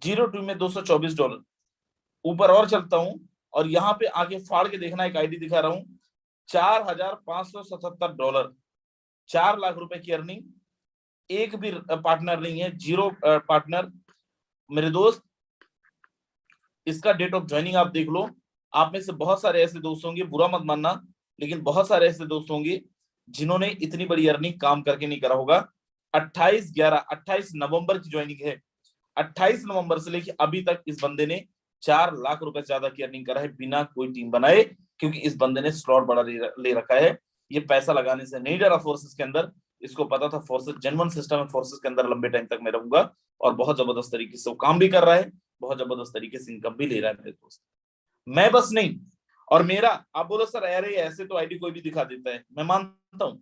जीरो टीम में $224। ऊपर और चलता हूं और यहाँ पे आगे फाड़ के देखना, एक आईडी दिखा रहा हूं, $4,577, 4 लाख रुपए की अर्निंग। एक भी पार्टनर नहीं है, जीरो पार्टनर। मेरे दोस्त, इसका डेट ऑफ ज्वाइनिंग आप देख लो। आप में से बहुत सारे ऐसे दोस्त होंगे, बुरा मत मानना, लेकिन बहुत सारे ऐसे दोस्त होंगे जिन्होंने इतनी बड़ी अर्निंग काम करके नहीं करा होगा। 28 नवंबर की ज्वाइनिंग है। 28 नवंबर से लेके अभी तक इस बंदे ने 4 लाख रुपए से ज्यादा की अर्निंग करा है, बिना कोई टीम बनाए, क्योंकि इस बंदे ने स्लॉट बड़ा ले रखा है। ये पैसा लगाने से नहीं डरा फोर्सेस के अंदर, इसको पता था फोर्सेस जेन्युइन सिस्टम है, फोर्सेस के अंदर लंबे टाइम तक मैं रहूंगा, और बहुत जबरदस्त तरीके से वो काम भी कर रहा है, बहुत जबरदस्त तरीके से इनकम भी ले रहा है मेरे दोस्त। मैं बस नहीं, और मेरा, आप बोलो सर अरे ऐसे तो आईडी कोई भी दिखा देता है, मैं मानता हूं,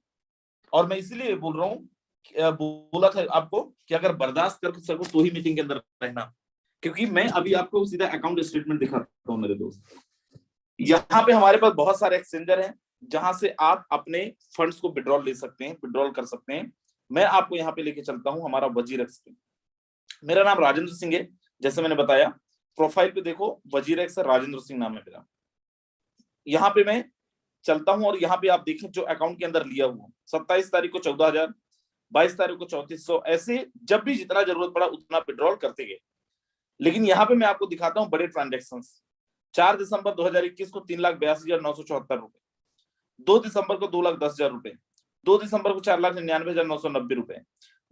और मैं इसलिए बोल रहा हूँ, बोला था आपको कि अगर बर्दाश्त कर सको तो ही मीटिंग के अंदर रहना, क्योंकि मैं अभी आपको सीधा अकाउंट स्टेटमेंट दिखाता हूँ मेरे दोस्त। यहाँ पे हमारे पास बहुत सारे एक्सचेंजर हैं जहां से आप अपने फंड्स को विड्रॉल ले सकते हैं, विड्रॉल कर सकते हैं। मैं आपको यहाँ पे लेके चलता हूँ हमारा वजीरेक्स पे। मेरा नाम राजेंद्र सिंह है, जैसे मैंने बताया, प्रोफाइल पे देखो वजीरेक्स राजेंद्र सिंह नाम है मेरा। यहाँ पे मैं चलता हूँ और यहाँ पे आप देखें जो अकाउंट के अंदर लिया हुआ, 27 तारीख को 14,000, 22 तारीख को 3400, ऐसे जब भी जितना जरूरत पड़ा उतना विड्रॉल करते गए। लेकिन यहाँ पे मैं आपको दिखाता हूँ बड़े ट्रांजेक्शन। 4 दिसंबर 2021 को 3,82,974 रुपए, 2 दिसंबर को 2,10,000 रुपए, 2 दिसंबर को 4,99,990 रुपए,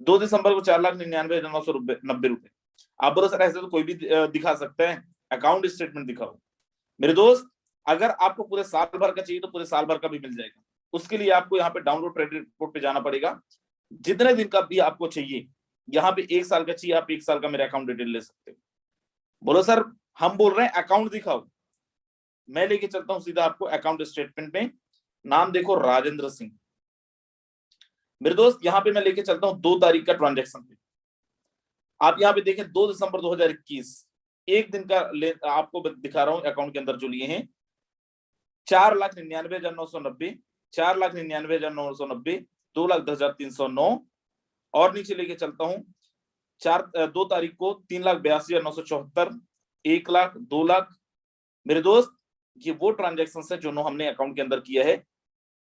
2 दिसंबर को 4,99,990 रुपए। आप बोलो सर ऐसे तो कोई भी दिखा सकता है, अकाउंट स्टेटमेंट दिखाओ। मेरे दोस्त, अगर आपको पूरे साल भर का चाहिए तो पूरे साल भर का भी मिल जाएगा। उसके लिए आपको यहाँ पे डाउनलोड क्रेडिट रिपोर्ट पे जाना पड़ेगा। जितने दिन का भी आपको चाहिए, यहाँ पे 1 साल का चाहिए, आप 1 साल का मेरे अकाउंट डिटेल ले सकते हो। बोलो सर हम बोल रहे हैं अकाउंट दिखाओ, मैं लेके चलता हूँ सीधा आपको अकाउंट स्टेटमेंट में। नाम देखो राजेंद्र सिंह। मेरे दोस्त, यहाँ पे मैं लेके चलता हूँ 2 तारीख का ट्रांजेक्शन पे। आप यहाँ पे देखें 2 दिसंबर 2021, एक दिन का आपको दिखा रहा हूँ अकाउंट के अंदर जो लिए हैं, 4,99,990, 4,99,990, 2,10,309, और नीचे लेके चलता हूँ 2 तारीख को 3,82,974, 1 लाख, 2 लाख। मेरे दोस्त, ये वो ट्रांजेक्शन है जो हमने अकाउंट के अंदर किया है,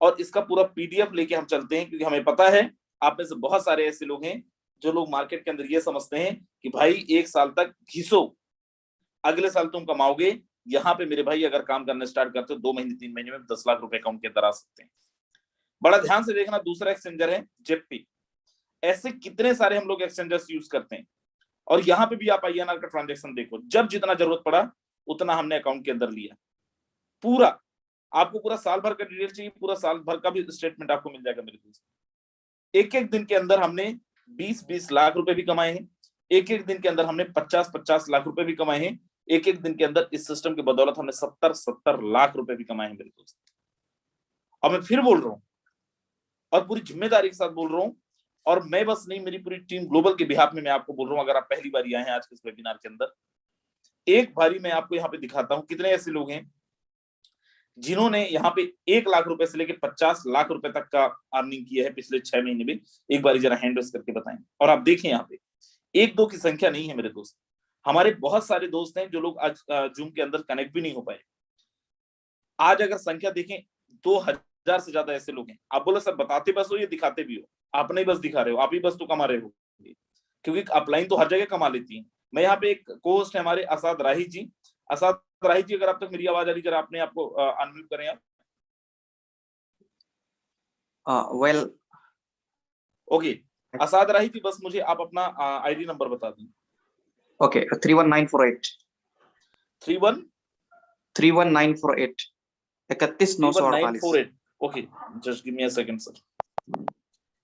और इसका पूरा पीडीएफ लेके हम चलते हैं, क्योंकि हमें पता है आप में से बहुत सारे ऐसे लोग हैं जो लोग मार्केट के अंदर ये समझते हैं कि भाई 1 साल तक घिसो, अगले साल तुम कमाओगे। यहाँ पे मेरे भाई अगर काम करना स्टार्ट करते हो 2 महीने 3 महीने में 10 लाख रुपए अकाउंट के अंदर आ सकते हैं। बड़ा ध्यान से देखना, दूसरा एक्सचेंजर है जेपी। ऐसे कितने सारे हम लोग एक्सचेंजर्स यूज करते हैं, और यहाँ पे भी आप आईएनआर का ट्रांजेक्शन देखो, जब जितना जरूरत पड़ा उतना हमने अकाउंट के अंदर लिया। पूरा आपको पूरा साल भर का डिटेल चाहिए, पूरा साल भर का भी स्टेटमेंट आपको मिल जाएगा मेरे दोस्त। एक एक दिन के अंदर हमने 20-20 लाख रुपए भी कमाए हैं, एक एक दिन के अंदर हमने 50-50 लाख रुपए भी कमाए हैं, एक एक दिन के अंदर इस सिस्टम की बदौलत हमने 70-70 लाख रुपए भी कमाए हैं मेरे दोस्त। और मैं फिर बोल रहा हूं, और पूरी जिम्मेदारी के साथ बोल रहा हूँ। और मैं बस नहीं, मेरी पूरी टीम ग्लोबल के बिहाफ में मैं आपको बोल रहा हूँ, अगर आप पहली बार आए हैं आज के इस वेबिनार के अंदर, एक बारी मैं आपको यहाँ पे दिखाता हूँ कितने ऐसे लोग हैं जिन्होंने यहाँ पे 1 लाख रुपए से लेके 50 लाख रुपए तक का अर्निंग किया है पिछले 6 महीने में। एक बारी जरा हैंड रेस करके बताएं। और आप देखें यहाँ पे 1-2 की संख्या नहीं है मेरे दोस्त, हमारे बहुत सारे दोस्त हैं जो लोग आज जूम के अंदर कनेक्ट भी नहीं हो पाए। आज अगर संख्या देखें 2000 से ज्यादा ऐसे लोग हैं। आप बोलो सर बताते बस हो या दिखाते भी हो? आप नहीं बस दिखा रहे हो, आप ही बस तो कमा रहे हो, क्योंकि अपलाइन तो हर जगह कमा लेती है। मैं यहाँ पे एक को-होस्ट है हमारे असाद राही जी। असाद राही जी, अगर आप तक मेरी आवाज आ रही, जरा अपने आपको अनम्यूट करें आप। वेल ओके, असाद राही जी, बस मुझे आप अपना आईडी नंबर बता दें। Okay 31948 31 31948 31948। Okay, just give me a second sir.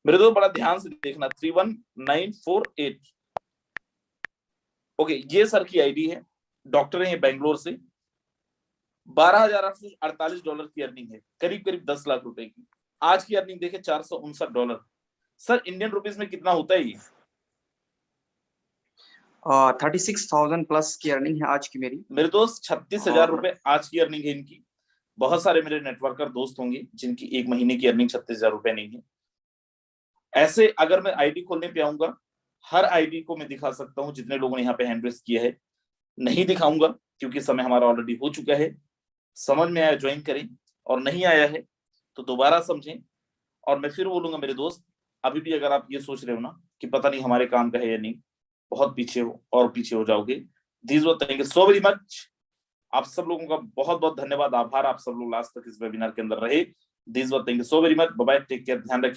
मेरे तो बड़ा ध्यान से देखना, 31948। ओके, ये सर की आईडी है, डॉक्टर है बेंगलोर से। $12,848 की अर्निंग है, करीब करीब 10 लाख रुपए की। आज की अर्निंग देखे $459। सर इंडियन रुपीस में कितना होता है ये? 36,000 प्लस की अर्निंग है आज की मेरी। मेरे दोस्त 36,000 रुपए आज की अर्निंग है इनकी। बहुत सारे मेरे नेटवर्कर दोस्त होंगे जिनकी एक महीने की अर्निंग 36,000 रुपए नहीं है। ऐसे अगर मैं आईडी खोलने पे आऊंगा, हर आईडी को मैं दिखा सकता हूं जितने लोगों ने यहाँ पे हैंड रेस किया है। नहीं दिखाऊंगा क्योंकि समय हमारा ऑलरेडी हो चुका है। समझ में आया ज्वाइन करें, और नहीं आया है तो दोबारा समझें। और मैं फिर बोलूंगा मेरे दोस्त, अभी भी अगर आप ये सोच रहे हो ना कि पता नहीं हमारे काम का है या नहीं, बहुत पीछे हो और पीछे हो जाओगे। This was, thank you so very much. आप सब लोगों का बहुत बहुत धन्यवाद, आभार। आप सब लोग लास्ट तक इस वेबिनार के अंदर रहे। This was, thank you so very much. Bye bye, take care, ध्यान रखिए।